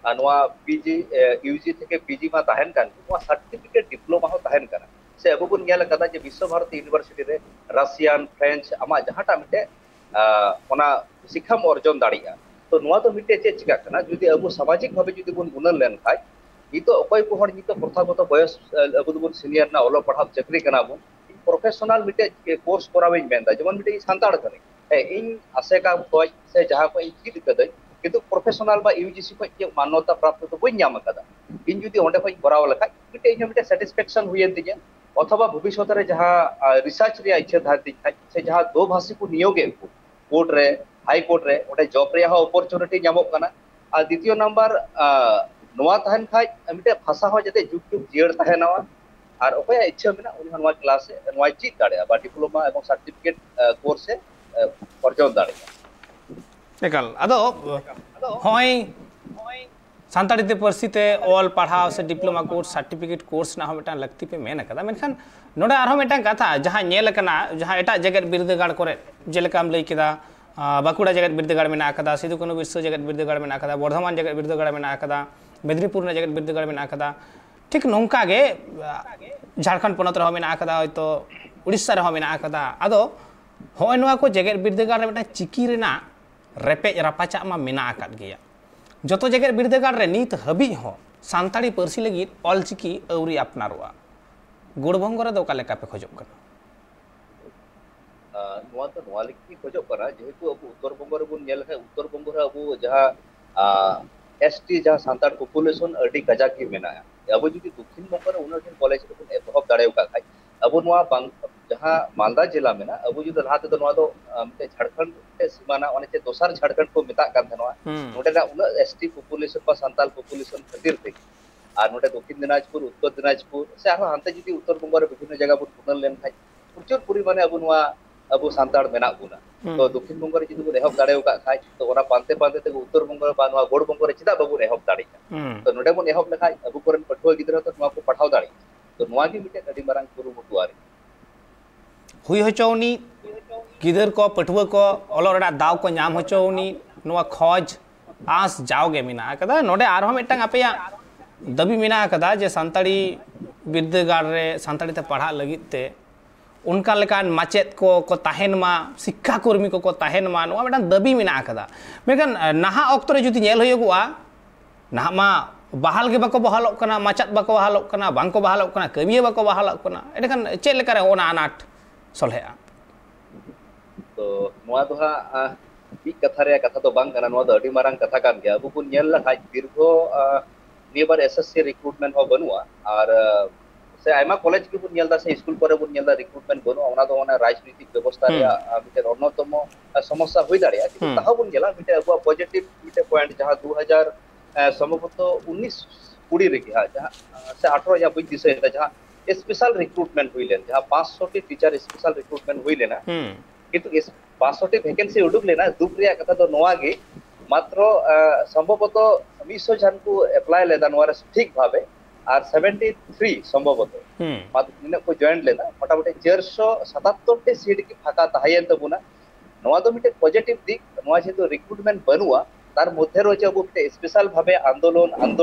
अनवा पीजी यूजी थे पीजी मा तहन कान सर्टिफिकेट डिप्लोमा हो तहन काना से अब बन नेल कदा जे विश्व भारती यूनिवर्सिटी रे रशियन फ्रेंच आमा जहाटा मिटे ओना शिक्षाम अर्जन दाड़िया तो नुआ तो मिटे चे चिका कना जुदी अब सामाजिक भावे जुदी बन गुणन लेन खाय नितो अकय को हर नितो प्रथागत बयस अब बन सीनियर ना ओलो पढ़ा चाकरी कना बन प्रोफेशनल मिटे कोर्स करावें मेंदा जेमन मिटे सांताड़ कने इन आसेका कोय से जहां को चित कदय किंतु प्रोफेशनल बा यूजीसी को जे मान्यता प्राप्त तो बई ᱧᱟᱢ कदा इन जुदी ओंडे को कराव लखा मिटे इन मिटे सैटिस्फैक्शन हुयन दिया अथवा भविष्य रे जहां रिसर्च रे इच्छा धारती से जहां दो भाषी को नियोगे कोर्ट रे हाई कोर्ट रे ओंडे जॉब रे हा अपॉर्चुनिटी ᱧᱟᱢᱚᱜ कना और द्वितीय नंबर नोआ तहन खाय मिटे भाषा हो जते जुग जुग जियर तहनावा और अकया इच्छा मेना उनी नोआ क्लास से नोआ चित दाड़े बा डिप्लोमा एवं सर्टिफिकेट कोर्स से अर्जन दाड़े एकाल अदो होय सानताड़ी ते परसी ते ऑल पढ़ाव से डिप्लोमा कोर्स सर्टिफिकेट कोर्स ना मिटा लगती पे मेन कदा मेनखान नोडे आरो मिटा कथा जहां नेल कना जहां एटा जगत बिरदगाड़ करे जेलेकाम लई केदा बाकुड़ा जगत बिरदगाड़ मेना कदा सिदु कोनो विश्व जगत बिरदगाड़ मेना कदा बर्धमान जगत बिरदगाड़ मेना कदा मेदिनीपुर जगत बिरदगाड़ मेना कदा ठीक नोंका गे झारखंड पनत रह मेना कदा होयतो उड़ीसा रह मेना कदा अदो होय नोआ को जगत बिरदगाड़ मेटा चिकी रेना रेपेज रापाचा मा मेना आकाद गया जो जगह बिरदगाड़ रे नीत हबी हो सानताड़ी परसी लगी ऑलचिकी अवरी अपनारोआ गुड़बंग रे दोका लेका पे खोजब कना नोआ तो नोआ लिखी खोजब कना जेहेतु अब उत्तर बंग रे बुन नेल है उत्तर बंग रे अब जहां एसटी जहां सानताड़ पॉपुलेशन अडी कजा की मेना अब जुदी दक्षिण बंग रे उनठिन कॉलेज रे बुन एतहब दाड़ेउ का खाय अब नोआ जहां मालदा जिला में ना अब जुदी लाते तो नोआ तो झारखंड सीमाना ओने दोसर झारखंड को मेता कान थनवा नोटे ना उन एसटी पॉपुलेशन बा सांताल पॉपुलेशन खातिर थे और नोटे दक्षिण दिनाजपुर उत्तर दिनाजपुर से आरो हानते जुदी उत्तर बंग रे विभिन्न जगह बुन पुनल लेन खाय प्रचुर परिमाणे अब नोआ अब सांताड़ मेना गुना तो दक्षिण बंग रे जुदी बुन एहब दाड़ेउ का खाय तो ओना पांते पांते ते उत्तर बंग रे बा नोआ गोड़ बंग रे चिदा बाबू एहब दाड़ी तो नोटे बुन एहब लेखाय अब कोरन पठुआ गिदरा तो नोआ को पठाव दाड़ी तो नोआ की मिटे अडी मारंग कुरुमुटु आरे हुई होचौनी गिदर को पठुआ को ओलो रेडा दाव को नाम होचौनी नोआ खोज आस जाओगे मेना कदा नोडे आरो मिटंग अपेया दबी मेना कदा जे सानताड़ी बिरदगाड़ रे सानताड़ी ते पढ़ा लगित ते उनका लेकान माचेत को ताहेन मा शिक्षा कर्मी को ताहेन मा नोआ मिटंग दबी मेना कदा मेकन नाहा ऑक्ट रे जुदी नेल होयगुआ नाहा मा बहाल के बाको बहालोक कना माचत बाको बहालोक कना बांको बहालोक कना कमिया बाको बहालोक कना एडकन चेल लेका रे ओना अनाट सलहेआ तो नोआ तो हा बी कथा रे कथा तो बांग कना नोआ तो अडी मारंग कथा कान गया अब बुन नेल लखा दीर्घ निबार एसएससी रिक्रूटमेंट हो बनुआ और से आयमा कॉलेज के बुन नेलदा से स्कूल पर बुन नेलदा रिक्रूटमेंट बनु ओना तो ओना राजनीतिक व्यवस्था रे मिटे अन्यतम समस्या होई दाड़िया कि ताहा बुन गेला मिटे अब पॉजिटिव मिटे पॉइंट जहां 2000 संभवतः 19-20 रे के जहां से 18 या 20 दिसे जहां स्पेशल रिक्रूटमेंट हुई लेन जहां 500 टी टीचर स्पेशल रिक्रूटमेंट हुई लेना किंतु इस 500 टी वैकेंसी उडुक लेना दुख रे कथा तो नोआ गे मात्र संभवतः 200 जन को अप्लाई लेदा नोआ ठीक भाबे और 73 संभवतः मात्र निने को जॉइन लेना मोटामोटी 477 टी सीट की फाका तायन तबुना नोआ तो मिटे पॉजिटिव दिक नोआ जे तो रिक्रूटमेंट बनुआ तार मध्य रोचे अब मिटे स्पेशल भाबे आंदोलन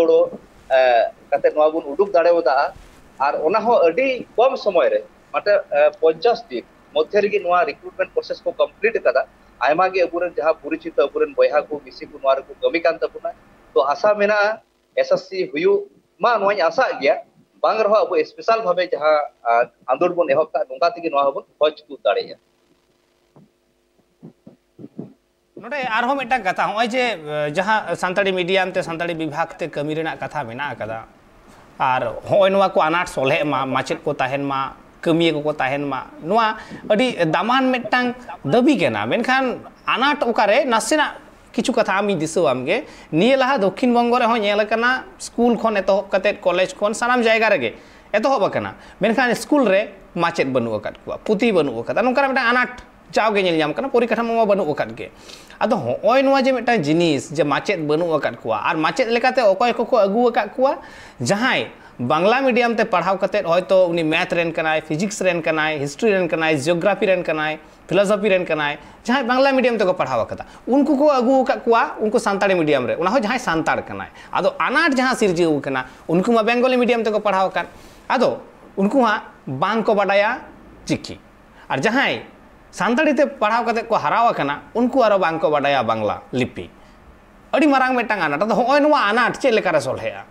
कते नोआ बुन उडुक दाड़ेवदा और ओना हो अडी कम समय रे माटे 50 दिन मध्य रे नोआ रिक्रूटमेंट प्रोसेस को कंप्लीट कदा आयमा गे अबुरन जहां परिचित अबुरन बयहा को मिसी को नोआ को कमी कान तबुना तो आशा मेना एसएससी हुयु मा नोआ आशा गया बांग रहो अब स्पेशल भाबे जहां आंदोलन बन एहब का नोंका तिगी नोआ बन खोज को दाड़ेया नोडे आरो मिटा कथा होय जे जहां सानताड़ी मीडियम ते सानताड़ी विभाग ते कमी रेना कथा मेना कदा और होय नोआ को अनाट सोलहे मा माचेत को ताहेन मा कमिया को ताहेन मा नोआ अडी दामान मिटांग दबी केना मेनखान अनाट ओकारे नासेना किछु कथा आमी दिसो आमगे निये लहा दक्षिण बंग रे हो नेल कना स्कूल खन एतो कते कॉलेज खन सानाम जायगा रेगे एतहब अकना मेनखान स्कूल रे माचेद बनू अकाद कुआ पुती बनू अकाद नोंका मिटा अनाट जाओगे नेल जाम कना परिकाठा मा बनू अकाद गे आदो होय नोवा जे मिटा जिनिस जे माचेद बनू अकाद कुआ आर माचेद लेकाते अकय को अगु अकाद कुआ जहाय बांग्ला मीडियम ते पढ़ाव कते होयतो उनी मैथ रेन कनाय फिजिक्स रेन कनाय हिस्ट्री रेन कनाय जियोग्राफी रेन कनाय फिलोसफी रेन कनाय जहां बांग्ला मीडियम ते को पढ़ाव कता उनको को अगु का कुआ उनको सांताड़ी मीडियम रे उना हो जहां सांताड़ कनाय आदो अनाट जहां सिरजीव कना उनको मा बेंगली मीडियम ते को पढ़ाव कान आदो उनको हा बांग को बडाया चिकी और जहां सांताड़ी ते पढ़ाव कते को हराव कना उनको आरो बांग को बडाया बांग्ला लिपि अड़ी मारांग मेटांग अनाट तो होय नोवा अनाट चे लेका रे सोलहेया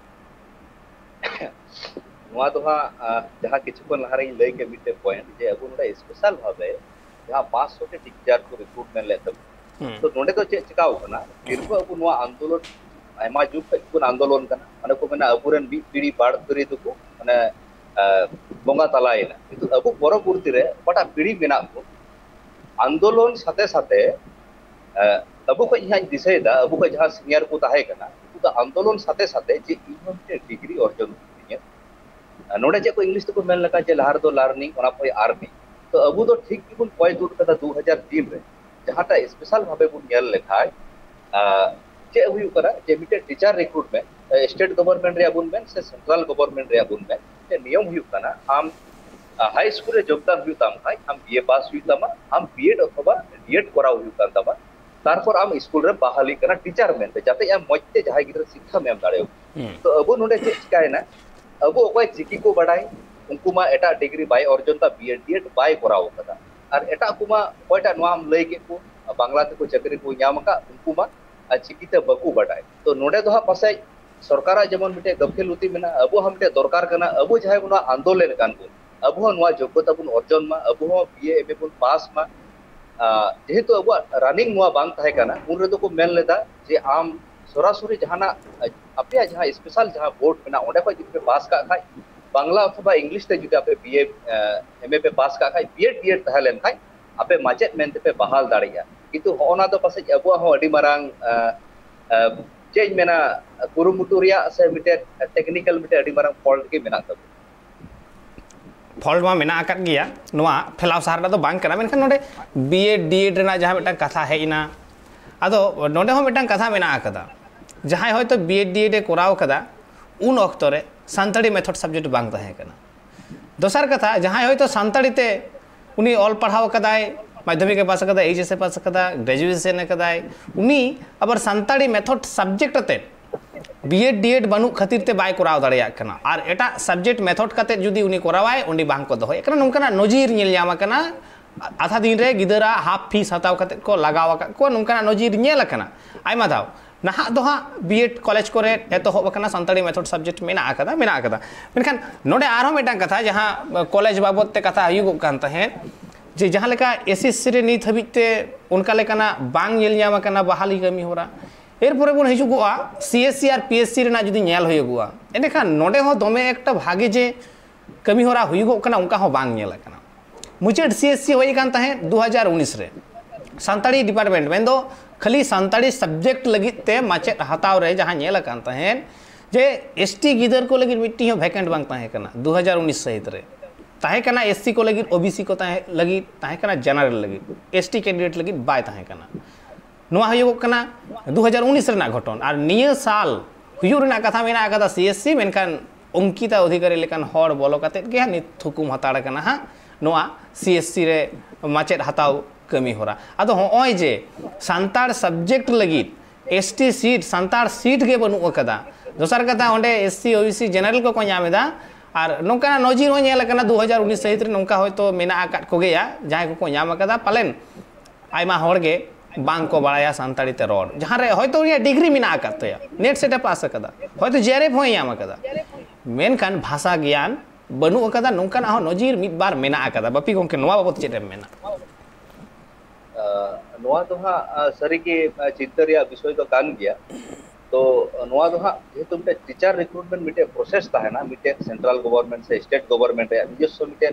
नोआ तो जहाँ किछुकन लहारे लई के मिटे पॉइंट जे अब नोडे स्पेशल भावे जहाँ 500 के टीचर को रिक्रूटमेंट लेते तो नोडे तो चे चिकाव कना निर्भ अब नोआ आंदोलन आयमा जुग कुन आंदोलन कना माने को मेना अबुरेन पीढ़ी बाड़ पीढ़ी तो माने बोंगा तलायना किंतु अब परवर्ती रे बटा पीढ़ी मेना को आंदोलन साथे साथे अब को यहाँ दिसेदा अब को जहाँ सीनियर को ताहे कना तो आंदोलन साथे साथे जे इनोटे डिग्री अर्जन नोडे जे को इंग्लिश तो मेन लका जे लहार दो लर्निंग ओना पय आर्मी तो अबु तो ठीक बुन पय दुट कदा 2003 रे जहाटा स्पेशल भाबे बुन नेल लेखाय जे हुयु करा जे मिटे टीचर रिक्रूटमेंट स्टेट गवर्नमेंट रे बुन मेन से सेंट्रल गवर्नमेंट रे बुन मेन जे नियम हुयु कना हम हाई स्कूल रे जोगदान हुयु ताम खाय हम बीए पास हुयु तामा हम बीएड अथवा डीएड करा हुयु कान तामा तारपर आम स्कूल रे बहाली कना टीचर मेन जाते या मजते जहाय गिद्रा शिक्षा मेम दाड़े तो अबु नोडे जे चिकायना अब अकय चिकी को बाडाय उनको मा एटा डिग्री बाय अर्जन ता बीएड डीएड बाय कराव कदा और एटा कुमा कोयटा नोआ हम लई के को बांग्ला ते को चाकरी को न्याम का उनको मा चिकी ते बकु बाडाय तो नोडे दोहा पासे सरकार जेमन मिटे गफिलुती मेना अब हम मिटे दरकार कना अब जहाय को आंदोलन कान को अब नोआ योग्यता बुन अर्जन मा अब बीए एमए बुन पास मा जेहेतु अब रनिंग नोआ बांग ताहे कना उन रे तो को मेन लेदा जे आम सरासरी जहाना अपने जहां स्पेशल जहां बोर्ड मेना ओंडे को जिते पास का खाय बांग्ला अथवा इंग्लिश ते जुदि आपे बीए एमए पे पास का खाय बीएड डीएड तहलेन खाय आपे माचेत मेनते पे बहाल दाड़िया किंतु होना तो पासे अब हो अडी मारांग चेंज मेना कुरुमुटु रिया से मिटे टेक्निकल मिटे अडी मारांग फॉल्ट के मेना तब फॉल्ट मा मेना आकात गिया नोआ फेलाव सहारा तो बांग कना मेनखान नोडे बीएड डीएड रेना जहां मिटा कथा हेइना आदो नोडे हो मिटांग कथा मेना आकदा जहां होयतो बीएड डीएड कराव कदा उन ऑक्टो रे सांताड़ी मेथड सब्जेक्ट बांग ताहे कना दोसर कथा जहां होयतो सांताड़ी ते उनी ऑल पढ़ाव कदाय माध्यमिक पास कदा एचएस पास कदा ग्रेजुएशन कदाय उनी अबर सांताड़ी मेथड सब्जेक्ट ते बीएड डीएड बानु खातिर ते बाय कराव दाड़िया कना और एटा सब्जेक्ट मेथड कते जुदी उनी करावाय उनी बांग को दोय एकना नोंकना नजीर नेल जामा कना आधा दिन रे गिदरा हाफ फीस हताव कते को लगाव को नोंकना नजीर नेल कना आयमा दाव नहा दोहा बीएड कॉलेज को एतहब कना सांताड़ी मेथड सब्जेक्ट मेना आकदा मेनखान नोडे आरो मेटांग कथा जहां कॉलेज बाबत ते कथा हुयुग कान तहे जे जहां लेका एसएससी रे नीत हबिते उनका लेकाना बांग नेल जामा कना बहाली कमी होरा एरपर बन हिजुगुआ सीएससी और पीएससी रेना जुदी नेल हुयुगुआ एनेखान नोडे हो दोमे एकटा भागे जे कमी होरा हुयुग कना उनका हो बांग नेल कना मुचेड सीएससी होई कान तहे 2019 रे सांताड़ी डिपार्टमेंट मेंदो खाली सांताड़ी सब्जेक्ट लगित ते माचेद हताव रे जहां नेल कान तहेन जे एसटी गिदर को लगित मिट्टी हो वैकेंट बांग तहे कना 2019 सहित रे ताहे कना एससी को लगित ओबीसी को ताहे लगित ताहे कना जनरल लगित एसटी कैंडिडेट लगित बाय ताहे कना नोआ हुयुग कना 2019 रेना घटन और निया साल हुयुग रेना कथा मेना आकदा सीएससी मेनखान अंकिता अधिकारी लेकान हर बोलो कते गे नि थुकुम हताड़ कना हा नोआ सीएससी रे माचेद हताव कमी होरा आदो होय जे सांताड़ सब्जेक्ट लगित एसटी सीट सांताड़ सीट के बनु अकदा दोसर कथा ओंडे एससी ओबीसी जनरल को नामेदा और नोंका नजीर हो नेल कना 2019 सहित रे नोंका होयतो मेना आकात कोगेया जहां को नाम अकदा पालेन आयमा होड़गे बांग को बाड़ाया सांताड़ी ते रोड जहां रे होयतो उनिया डिग्री मेना आकात तया नेट सेट पास अकदा होयतो जेआरएफ हो नाम अकदा मेनखान भाषा ज्ञान बनु अकदा नोंका ना हो नजीर मिद बार मेना अकदा बापी गोंके नोवा बाबत चेद मेना नोआ तो सरी के चिंता विषय तो कान गया तो नोआ तो जेहेतु मिटे टीचर रिक्रूटमेंट मिटे प्रोसेस ताहेना मिटे सेंट्रल गवर्नमेंट से स्टेट गवर्नमेंट रे निजस्व मिटे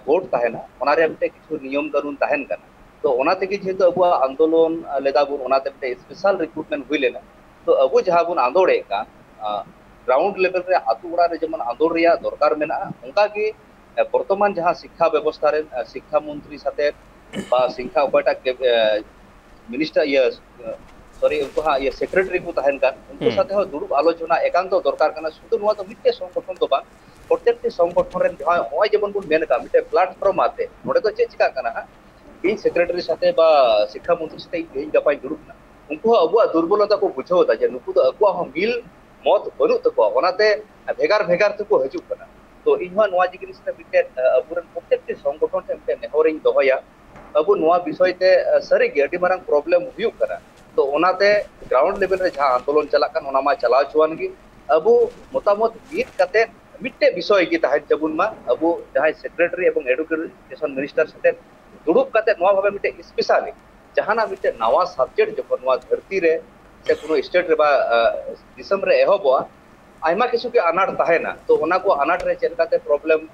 बोर्ड ताहेना ओना रे मिटे किछु नियम कानून ताहेन कना तो ओना तेगे जेहेतु अब आंदोलन लेदा बुन ओना ते मिटे स्पेशल रिक्रूटमेंट हुई लेना तो अब जहां बुन आंदोड़े का ग्राउंड लेवल रे आतु ओड़ा रे जेमन आंदोलन रिया दरकार मेना उनका की बर्तमान जहां शिक्षा व्यवस्था रे शिक्षा मंत्री साथे बा शिक्षा उपाटा मिनिस्टर ये सॉरी उनको हाँ ये सेक्रेटरी को तहन का उनको साथे हो दुरुब आलोचना एकांत दरकार करना शुद्ध नुआ तो मिट्टे संगठन तो बा प्रत्येक संगठन रे जहां होय जेबन को मेन का मिट्टे प्लेटफॉर्म आते नोडे तो चे चिका करना इन सेक्रेटरी साथे बा शिक्षा मंत्री साथे इन गपाय दुरुब ना उनको अबुआ दुर्बलता को बुझो ता जे नुकु तो अबुआ हम मिल मत बनु तको ओनाते भेगार भेगार तको हजू करना तो इनवा नुआ जिनिस ते मिट्टे अबुरन प्रत्येक संगठन ते मिट्टे नेहरिंग दोहया अबु नुआ विषय ते सरी गे अडी मारंग प्रॉब्लम हुयु करा तो ओनाते ग्राउंड लेवल रे जहां आंदोलन चला कान ओना मा चलाव चुवान गी अबु मोतामत मीट कते मिट्टे विषय की तहन जबुन मा अबु जहां सेक्रेटरी एवं एजुकेशन मिनिस्टर साथे दुरुब कते नुआ भाबे मिट्टे स्पेशली जहाना मिट्टे नवा सब्जेक्ट जको नुआ धरती रे से कोनो स्टेट रे बा दिसम रे एहोबवा आयमा किछु के अनाट ताहेना तो ओना को अनाट रे चेलकाते प्रॉब्लम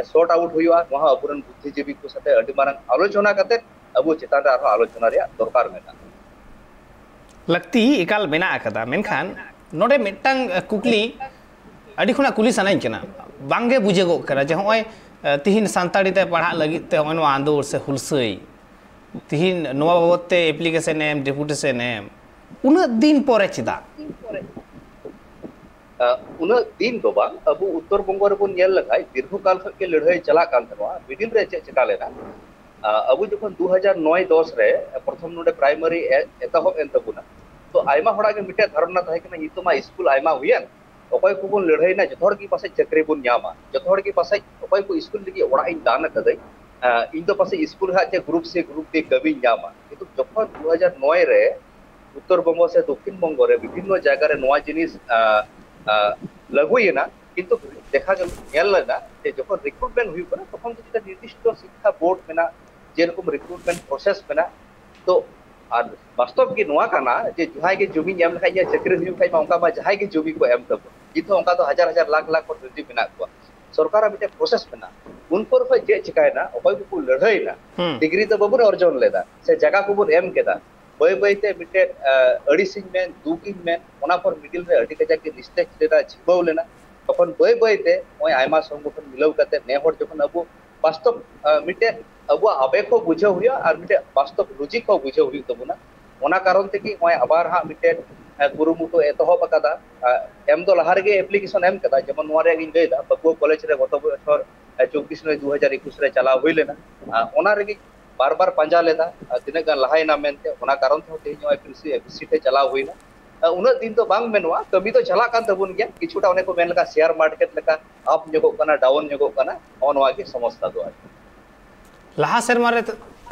सॉर्ट आउट हुआ वहां अबुरन बुद्धिजीवी को साथे अडी मारंग आलोचना कते अबु चेतान रे आरो आलोचना रे दरकार मेना लगती इकाल बेना अकदा मेनखान नोडे मिटंग कुकली अडी खुना कुली सनाई केना बांगे बुझेगो करा जे होय तिहिन सांताड़ी ते पढ़ा लगी ते होय नो आंदोर से हुलसई तिहिन नोवा बाबते एप्लीकेशन एम डेपुटेशन एम उन दिन परे चिदा उन दिन तो बांग अबु उत्तर बंग रे बन नेल लगाय दीर्घकाल के लड़ाई चला कान तवा मिडिल रे चिका लेना अबु जखन 2009-10 रे प्रथम नोडे प्राइमरी एतहब एन तबुना तो आयमा होड़ा के मिटे धारणा थाय केना इतमा स्कूल आयमा हुयन ओकय को बन लड़ाई ना जथोड़ की पासे चक्री बन न्यामा जथोड़ की पासे ओकय को स्कूल लगी ओड़ा इन दान कदई इन तो पासे स्कूल हा जे ग्रुप से ग्रुप दे कवि न्यामा किंतु जखन 2009 रे उत्तर बंग से दक्षिण बंग रे विभिन्न जगह रे नवा जिनिस लगुयना किंतु देखा गल ना जे जखन रिक्रुटमेंट हुई करा तखन जेटा निर्दिष्ट शिक्षा बोर्ड मेना जेरकम रिक्रुटमेंट प्रोसेस मेना तो और वास्तव की नुआ काना जे जहाय के जमी एम लखा या चक्री हुई खाइ उनका बा जहाय के जमी को एम तब जितो उनका तो हजार हजार लाख लाख पर रेडी मेना को सरकार मिटे प्रोसेस मेना उन पर फ जे चिकायना ओय को लड़ाईना डिग्री तो बबुर अर्जन लेदा से जगह को बुर एम केदा बय बयते मिटे अडिसिंग में दुकिंग में ओना पर मिडिल रे अडी कजा के मिस्टेक लेदा छिबौ लेना तखन बय बयते ओय आयमा संगठन मिलौ कते नेहर जखन अबु वास्तव मिटे अबु आबेग को बुझे हुआ और मिटे वास्तव लॉजिक को बुझे हुई तबुना ओना कारण ते कि ओय आबार हा मिटे गुरुमुतो एतहब कदा एम दो लहार के एप्लीकेशन एम कदा जेमन नोरे गिन गयदा बकुआ कॉलेज रे गत बछर 24 रे 2021 रे चला हुई लेना ओना रे बार बार पंजा लेदा तिने गा लहायना मेनते ओना कारण ते तेहि ओय कृषि ते चला हुईना उन दिन तो बांग मेनवा कभी तो चला कान तबुन गया किछुटा ओने को मेन लगा शेयर मार्केट लका अप जगो कना डाउन जगो कना ओनवा के समस्या दो लहा सेरमा रे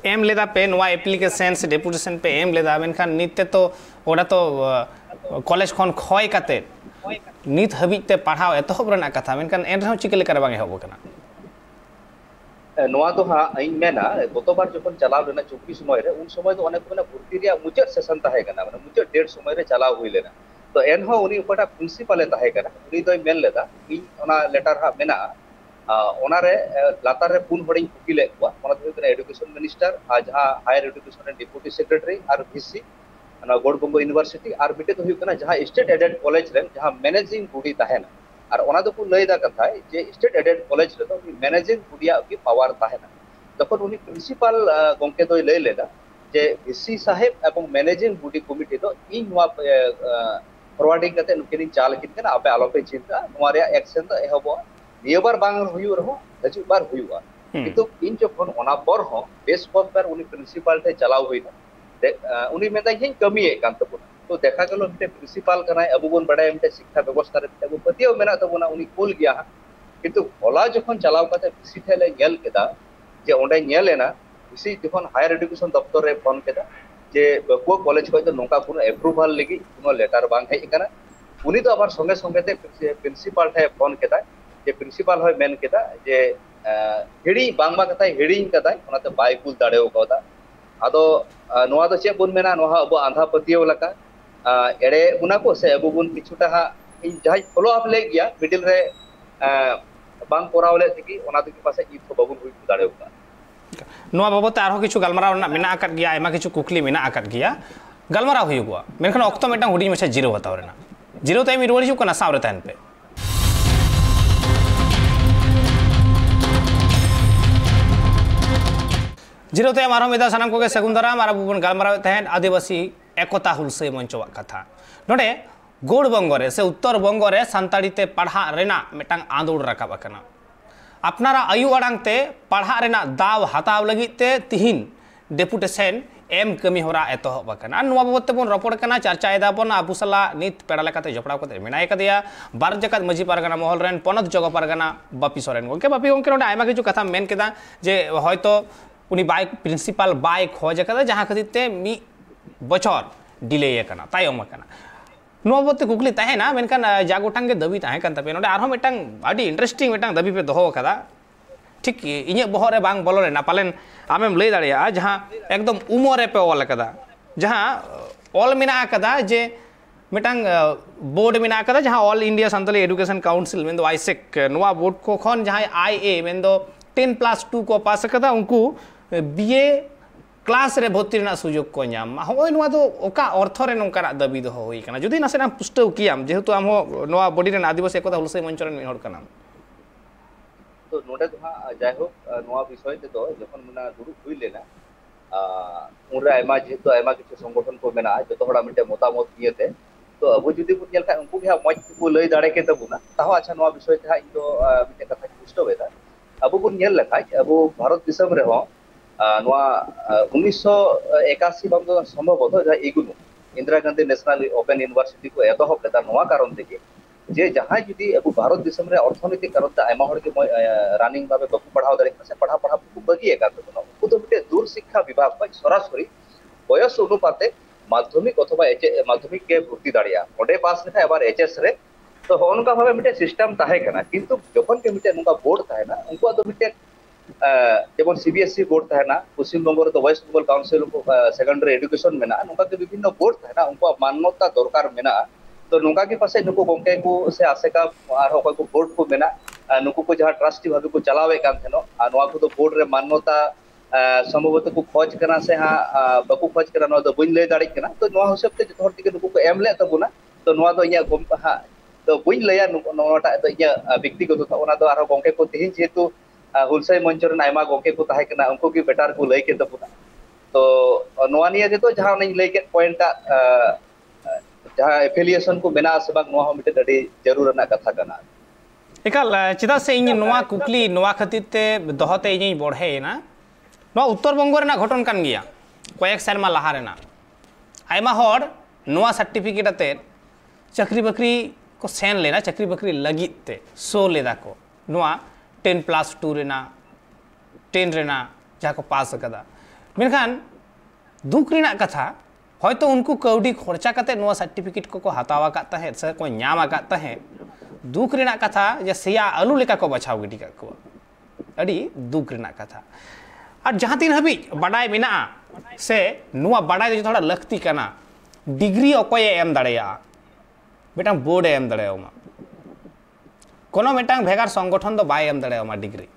एम लेदा पे नवा एप्लीकेशन से डेपुटेशन पे एम लेदा मेनखान नित्य तो ओडा तो कॉलेज खन खय काते नित हबिते पढ़ाव एतहब रना कथा मेनखान एन रहो चिके लेकर बांगे होबो कना नवा तो हाँ इन मेना गत बार जखन चलाव लेना 24 समय रे उन समय तो अनेक मेना भर्ती रिया मुचाद सेशन ताहे कना माने मुचाद डेट समय रे चलाव हुई लेना तो एन हो उनी उपटा प्रिंसिपल ताहे कना उनी दोय मेन लेदा इन ओना लेटर हा मेना ओना रे लातार रे पुन हडिंग कुकिले को ओना तो केना एजुकेशन मिनिस्टर आ जहां higher education and deputy secretary आर वीसी ना गोडबंगो यूनिवर्सिटी आर बिटे तो हुई कना जहां स्टेट एडेड कॉलेज रे जहां मैनेजिंग बॉडी ताहेना और ओना तो को लैदा कथा जे स्टेट एडेड कॉलेज रे तो मैनेजिंग बॉडिया की पावर ताहेना तखन उनी प्रिंसिपल गंके तो लै लेदा जे वीसी साहेब एवं मैनेजिंग बॉडी कमिटी तो इन वा फॉरवर्डिंग कते नुकिन चाल किन कना आपे आलोपे चिंता नोरिया एक्शन तो एहबो नियबार बांग हुयु रहो हजु बार हुयुआ किंतु इन जखन ओना पर हो बेस पर उनी प्रिंसिपल ते चलाव होइना उनी मेदा हिं कमी कान तबुना तो देखा गलो मिटे प्रिंसिपल कनाय अबु बन बडाय मिटे शिक्षा व्यवस्था रे मिटे पतियो मेना तबुना उनी कुल गया किंतु होला जखन चलाव कते विसी थेले नेल केदा जे ओंडे नेलेना विसी जखन हायर एजुकेशन दफ्तर रे फोन केदा जे बकुआ कॉलेज को तो नोका पुनो अप्रूवल लगी पुनो लेटर बांग है कना उनी तो आबार संगे संगे ते प्रिंसिपल थे फोन केदा जे प्रिंसिपल होय मेन केदा जे हेडी बांगबा कथा हेडी कदाय ओनाते बाय कुल दाड़ेव कदा आदो नोआ दो चे बुन मेना नोहा अब आंधा पतियो लका एड़े बुना को से अब बुन किछुटा हा इन जहाज फॉलो अप ले गया मिडिल रे बांग कोरावले थी ओना तो पासे इ तो बबुन हुई दाड़ेव का नोआ बाबत आरो किछु गलमाराव ना मेना आकत गया एमा किछु कुकली मेना आकत गया गलमाराव हुई गुआ मेनखान ऑक्टो मेटा हुडी में से जीरो बताव रेना जीरो टाइम रोड़ी जो कना सावरे तहन पे जिरो तय मारो मिदा सानाम को सगुन दाराम और अब गालमाराव तहन आदिवासी एकता हुलसे मंचवा कथा नोडे गोड़ बंगोरे से उत्तर बंगोरे सानताड़ी ते पढ़ा रेना मिटांग आंदोड़ रकाब अकना अपनारा आयु अड़ांग ते पढ़ा रेना दाव हताव लगी ते तिहिन डेपुटेशन एम कमी होरा एतोहब अकना नुवा बाबत बन रपड़ कना चर्चा एदा बन आबु सला नित पेड़ा लेकाते जपड़ा कोते मेनाय कदिया बार जकात मजी पारगना महल रेन पनत जगह पारगना बापी सोरेन गोके बापी गोके नोडे आयमा किछु कथा मेन केदा जे हयतो उनी बाइक प्रिंसिपल बाइक खोज कदा जहां खातिर ते मी बचर डिले कना तायम कना नुवा बाबत कुकली ताहेना मेनकान जा गोटांग गे दाबी ताहे कन तपे नोडे आरहो मिटांग आडी इंटरेस्टिंग मिटांग दाबी पे दोहो कदा ठीक इnye बोहर रे बांग बोलो रे ना पालेन आमेम लई दाड़िया जहां एकदम उमरे पे ऑल कदा जहां ऑल मिना कदा जे मिटांग बोर्ड मिना कदा जहां all India Santali education council मेन दो आईसेक नुवा बोर्ड को खन जहां आईए मेन दो 10+2 को पास कदा उनको बीए क्लास रे भर्ती रेना सुजोग को नाम होय नुवा दो ओका अर्थ रे नोंका दाबी दो होई कना जदि नासेना पुष्टव कियाम जेहेतु आम नुवा बॉडी रे आदिवासी एकता हुलसे मंचरन मिन हर कना तो नोडे तो जाय हो नुवा विषय ते तो जखन मना दुरु हुई लेना उनरे आयमा जेहेतु आयमा किछु संगठन को मेना जतो हड़ा मिटे मतामत कियते तो अब जुदी को नेल खा उनको भी मज को लई दाड़े के तबुना ताहो अच्छा नुवा विषय ते इन दो मिटे कथा पुष्टव एदा अब को नेल लखा अब भारत दिसम रे हो नुवा 1981 बंग संभवतः जहा IGNOU Indira Gandhi national open university को एतोहब लेदा नुवा कारण देके जे जहां जुदी अब भारत दिसम रे अर्थनीति कारण ता आयमा हर के रनिंग भाबे बकु पढ़ाव दारे से पढ़ा को बगी एका तो उनको तो मिटे दूर शिक्षा विभाग पर सरासरी बयस अनुपाते माध्यमिक अथवा माध्यमिक के भर्ती दाड़िया ओडे पास लेखा एबार एचएस रे तो होनका भाबे मिटे सिस्टम ताहे कना किंतु जखन के मिटे नुका बोर्ड ताहे ना उनको तो मिटे जेमन सीबीएसई बोर्ड ताहे ना पश्चिम बंग तो West Bengal council secondary education मेना नुका के विभिन्न बोर्ड ताहे ना उनको मान्यता दरकार मेना तो नुका के पासे नुको गोंके को से आसेका आर होय को बोर्ड को मेना नुको को जहां ट्रस्टी भाबे को चलावे कान थेनो आ नुवा को तो बोर्ड रे मान्यता संभवतः को खोज करना से हां बकु खोज करना नो तो बुइन ले दाड़ी करना तो नुवा हिसाब ते जतो हर नुको को एम ले तबुना तो नुवा तो इया गोम हां तो बुइन लेया नोटा तो इया व्यक्तिगत तो ओना तो आरो गोंके को तिहिन जेतु हुलसई मंचरन आयमा गोंके को ताहे कना उनको की बेटार को लई के तबुना तो नुवा निया के तो जहां नहीं लई के पॉइंट जहां एफिलिएशन को मेना से बाग नुवा मिटे अडी जरूर ना कथा कना एकाल चिदा से इन नुवा कुकली नुवा खातिर ते दोहते इनी बढ़े ना नुवा उत्तर बंग रेना घटन कान गया कयेक सरमा लहा रेना आयमा हर नुवा सर्टिफिकेट आते चाकरी बकरी को सेन लेना चाकरी बकरी लगित ते सो लेदा को नुवा 10+2 रेना 10 रेना जहां को पास कदा मेनखान दुख रेना कथा हयतो उनको कौडी खर्चा करते नुआ सर्टिफिकेट को हतावा काता है से को न्यामा काता है दुख रेना कथा जे सिया आलू लेका को बचाव गिटी का को अडी दुख रेना कथा और जहां तीन हबी बडाय मेना से नुआ बडाय थोड़ा लक्ति कना डिग्री अकोय एम दाड़ेया बेटांग बोर्ड एम दाड़ेमा कोनो मेटांग भेगार संगठन दो बाय एम दाड़ेमा डिग्री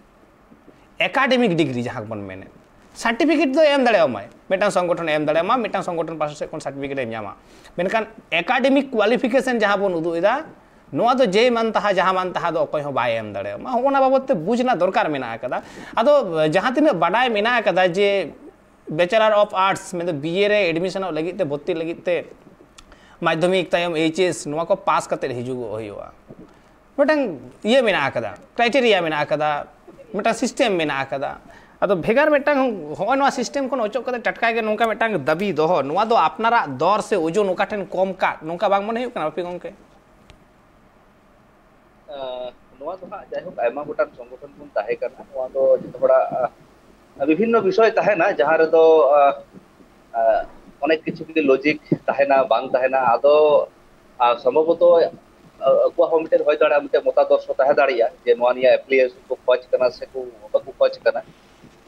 एकाडेमिक डिग्री जहां बन मेने सर्टिफिकेट तो एम दाड़ेमा मेटांग संगठन एम दाड़ेमा मेटांग संगठन पास से कोन सर्टिफिकेट एम जामा मेनकान एकाडेमिक क्वालिफिकेशन जहां बन उदु इदा नुआ तो जे मन तहा जहां मन तहा दो कोई हो बाय एम दाड़ेमा होना बाबत बुझना दरकार मेना कदा आदो जहां तिन बडाय मेना कदा जे बैचलर ऑफ आर्ट्स में बीए रे एडमिशन लगी ते भर्ती लगी ते माध्यमिक तायम एचएस नुआ को पास करते हिजुगो होइवा मिटांग ये मेना कदा क्राइटेरिया मेना कदा मिटा सिस्टम मेना कदा अदो भेगार मिटांग हो नुआ सिस्टम को ओचो कते टटका के नोका मिटांग दाबी दोहो नुआ दो अपनारा दर से ओजो नोका ठेन कम का नोका बांग मन हेउ कना बापी गंके नुआ तो जाय हो आयमा गोटा संगठन कोन ताहे करना नुआ दो जतो बड़ा विभिन्न विषय ताहे ना जहां रे दो अनेक किछु के लॉजिक ताहे ना बांग ताहे ना आदो संभवतः को हम मिटे होय दाड़ा मिटे मतादर्श ताहे दाड़िया जे नुआ निया एप्लीकेशन को खोज करना से को बकु खोज करना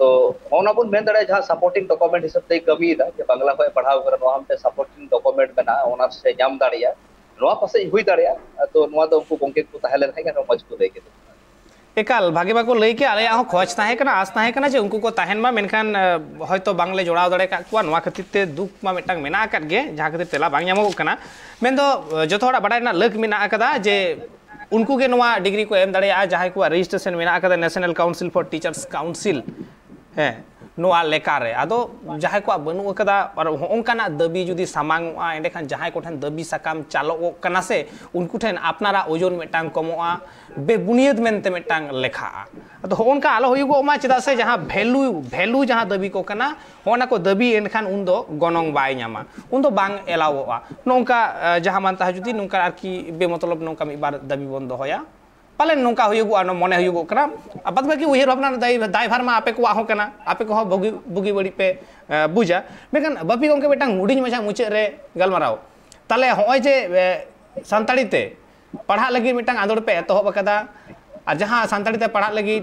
तो होना बुन मेन दाड़ा जहां सपोर्टिंग डॉक्यूमेंट हिसाब ते कमी दा जे बांग्ला को पढ़ाव कर नुआ हमते सपोर्टिंग डॉक्यूमेंट बना ओना से जाम दाड़िया नुआ पासे हुई दाड़िया तो नुआ दो उनको गोंके को ताहे लेन है मज को लेके एकाल भागे बाको लई के आले हो खोज ताहे कना आस ताहे कना जे उनको को ताहेन मा मेनखान हयतो बांगले जोड़ाव दड़े का कुआ नुआ खातिर ते दुख मा मिटांग मेना काट गे जहां खातिर तेला बांग यामो कना मेन दो जतो हड़ा बडाय ना लक मेना कदा जे उनको के नुआ डिग्री को एम दड़े आ जहां को रजिस्ट्रेशन मेना कदा national council for teachers council है नोआ लेकारे आदो जहां को बनू कदा और होंकाना दाबी जुदी सामांगोआ एंडेखान जहां को ठेन दाबी साकाम चालो कना से उनको ठेन अपनारा ओजन मिटांग कमोआ बेबुनियद मेनते मिटांग लेखा आदो होंका आलो हुयुगो मा चेदा से जहां वैल्यू जहां दाबी को कना होना को दाबी एंडेखान उन्दो गनोंग बाय न्यामा उन्दो बांग एलावोआ नोंका जहां मानता जुदी नोंका आरकी बेमतलब नोंका मिबार दाबी बन दोहया पाले नोंका हुयुगो मने हुयुगो कना बाद बाकी उहिर भावना दायभार मा आपे को आहो कना आपे को बुगी बड़ी पे बुझा मेखान बापी गंके मिटांग हुडिंग मजा मुचे रे गलमाराव ताले होय जे सानताड़ी ते पढ़ा लगी मिटांग आंदोड़ पे एतहब अकदा और जहां सानताड़ी ते पढ़ा लगी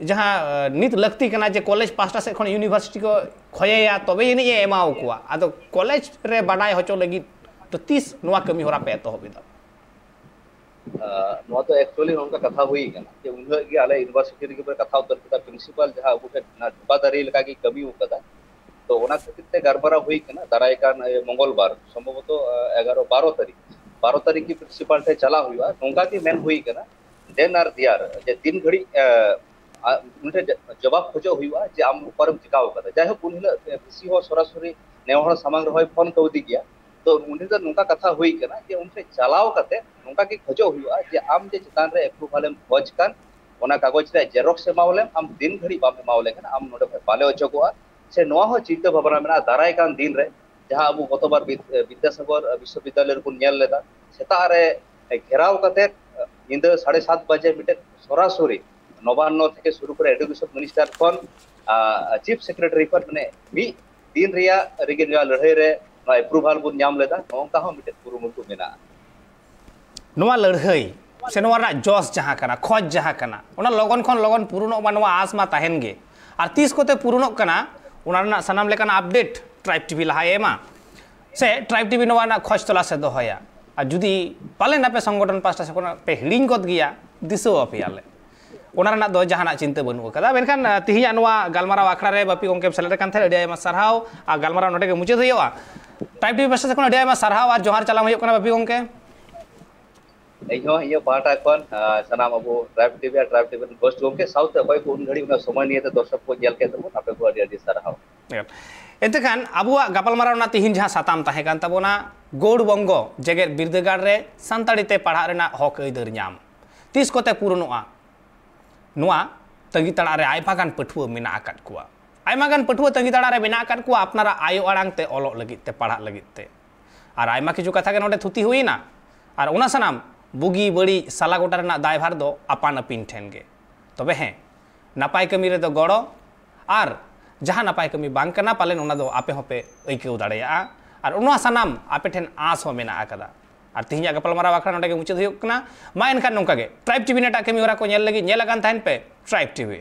जहां नित लगती कना जे कॉलेज पास्टा से खन यूनिवर्सिटी को खोया तबे ये नहीं एमाओ कुआ आदो कॉलेज रे बाडाय होचो लगी तो 30 नोआ कमी होरा पे एतहब दा ᱱᱚᱣᱟ ᱫᱚ ᱮᱠᱪᱩᱭᱟᱞᱤ ᱱᱚᱝᱠᱟ ᱠᱟᱛᱷᱟ ᱦᱩᱭ ᱠᱟᱱᱟ ᱡᱮ ᱩᱱᱦᱤᱞᱳᱜ ᱜᱮ ᱟᱞᱮ ᱤᱭᱩᱱᱤᱵᱷᱟᱨᱥᱤᱴᱤ ᱨᱮᱜᱮ ᱠᱟᱛᱷᱟ ᱩᱛᱟᱹᱨ ᱠᱮᱫᱟ ᱯᱨᱤᱱᱥᱤᱯᱟᱞ ᱡᱟᱦᱟᱸ ᱟᱵᱚ ᱴᱷᱮᱱ ᱫᱷᱚᱵᱟᱫᱟᱨᱤ ᱞᱮᱠᱟ ᱜᱮ ᱠᱟᱹᱢᱤ ᱟᱠᱟᱫᱟ ᱛᱚ ᱚᱱᱟ ᱠᱷᱟᱹᱛᱤᱨ ᱛᱮ ᱜᱟᱨᱢᱟᱨᱟᱣ ᱦᱩᱭ ᱠᱟᱱᱟ ᱫᱟᱨᱟᱭ ᱠᱟᱱ ᱢᱚᱝᱜᱚᱞᱵᱟᱨ ᱥᱚᱢᱵᱷᱚᱵᱚᱛᱚ 12 तारीख की प्रिंसिपल ठे चला हुआ नौका की मेन हुई कना देन आर दियार जे 3 घड़ी उनटे जवाब खोजो हुआ जे आम ऊपर चिकाव कदा जाय हो उनहिला बीसी हो सरासरी नेहर सामांग रहोय फोन कवदी गया तो उन्हें तो नौका कथा हुई कना जे उनसे चलाव कते नौका की खोजो हुआ जे आम जे चितान रे अप्रूवल एम खोज कान ओना कागज रे जेरॉक्स एमावले आम दिन घड़ी बाम एमावले कना आम नोडे बाले ओचोगोआ से नोआ हो चिंता भावना मेना दाराय कान दिन रे जहां अब गतबार विद्यासागर विश्वविद्यालय को नेल लेदा सेता रे घेराव कते नींद 7:30 बजे मिटे सरासरी नवान्न থেকে শুরু করে এডুকেশন মিনিস্টার কোন चीफ सेक्रेटरी पर माने मी दिन रिया रिगेनिया लड़ाई रे अप्रूवल बुन नाम लेदा नोंका हो मिटे कुरुमुटु मेना नोआ लड़ाई से नोआ जॉस जहां कना खोज जहां कना ओना लगन खन लगन पुरुनो मानवा आस मा ताहेन गे और 30 कोते पुरुनो कना ओना ना सनाम लेकन अपडेट ट्राइब टीवी लहा एमा से ट्राइब टीवी नोआ ना खोज तला से दोहया और जुदी पाले ना पे संगठन पास्टा से कोना पे हिडिंग गद गिया दिसो अपियाले ओना रना दो जहाना चिंता बनू कदा मेनखान तिहिया नोआ गालमाराव आखड़ा रे बापी गंके सेलेक्ट कान थे अडी आयमा सरहाव आ गालमाराव नोटे के मुचे होया ट्राइब टीवी पास्टा से कोना अडी आयमा सरहाव आ जोहार चलाम होय कोना बापी गंके एहो ये पाटा कोन सनाम अबो ट्राइब टीवी होस्ट गंके साउथ अबय को उन घड़ी उना समय नियते दर्शक को जेल के तबो आपे को अडी सरहाव एतेखान अबुआ गापलमाराव ना तिहिन जहां साताम ताहे कान तबोना गौड़ बंगो जेगेर बिरदगार रे सानताड़ी ते पढ़ा रेना हक अइदर नाम 30 कोते पूरनोआ नोआ तंगी तड़ा रे आयमागान पठुआ मेना आकाद कुआ आयमागान पठुआ तंगी तड़ा रे मेना आकाद कुआ अपनारा आयो आड़ांग ते ओलोग लगित ते पढ़ा लगित ते और आयमा किछु कथा के नोडे थुती हुईना और ओना सनाम बुगी बड़ी साला गोटा रेना दायभार दो अपान अपिन ठेन गे तबे हैं नापाय कमी रे दो गड़ो और जहां नापाय कमी बांग कना पालेन ओना दो आपे होपे अइकेउ दाड़ेया और ओना सनाम आपे ठेन आस हो मेना आकादा और तिहिया गपलमाराव आखड़ा नोडे के मुचाद हुयुग कना मा एनखान नोंका गे ट्राइब टीवी नेटा कमी होरा को नेल लगी नेल आकान ताहेन पे ट्राइब टीवी।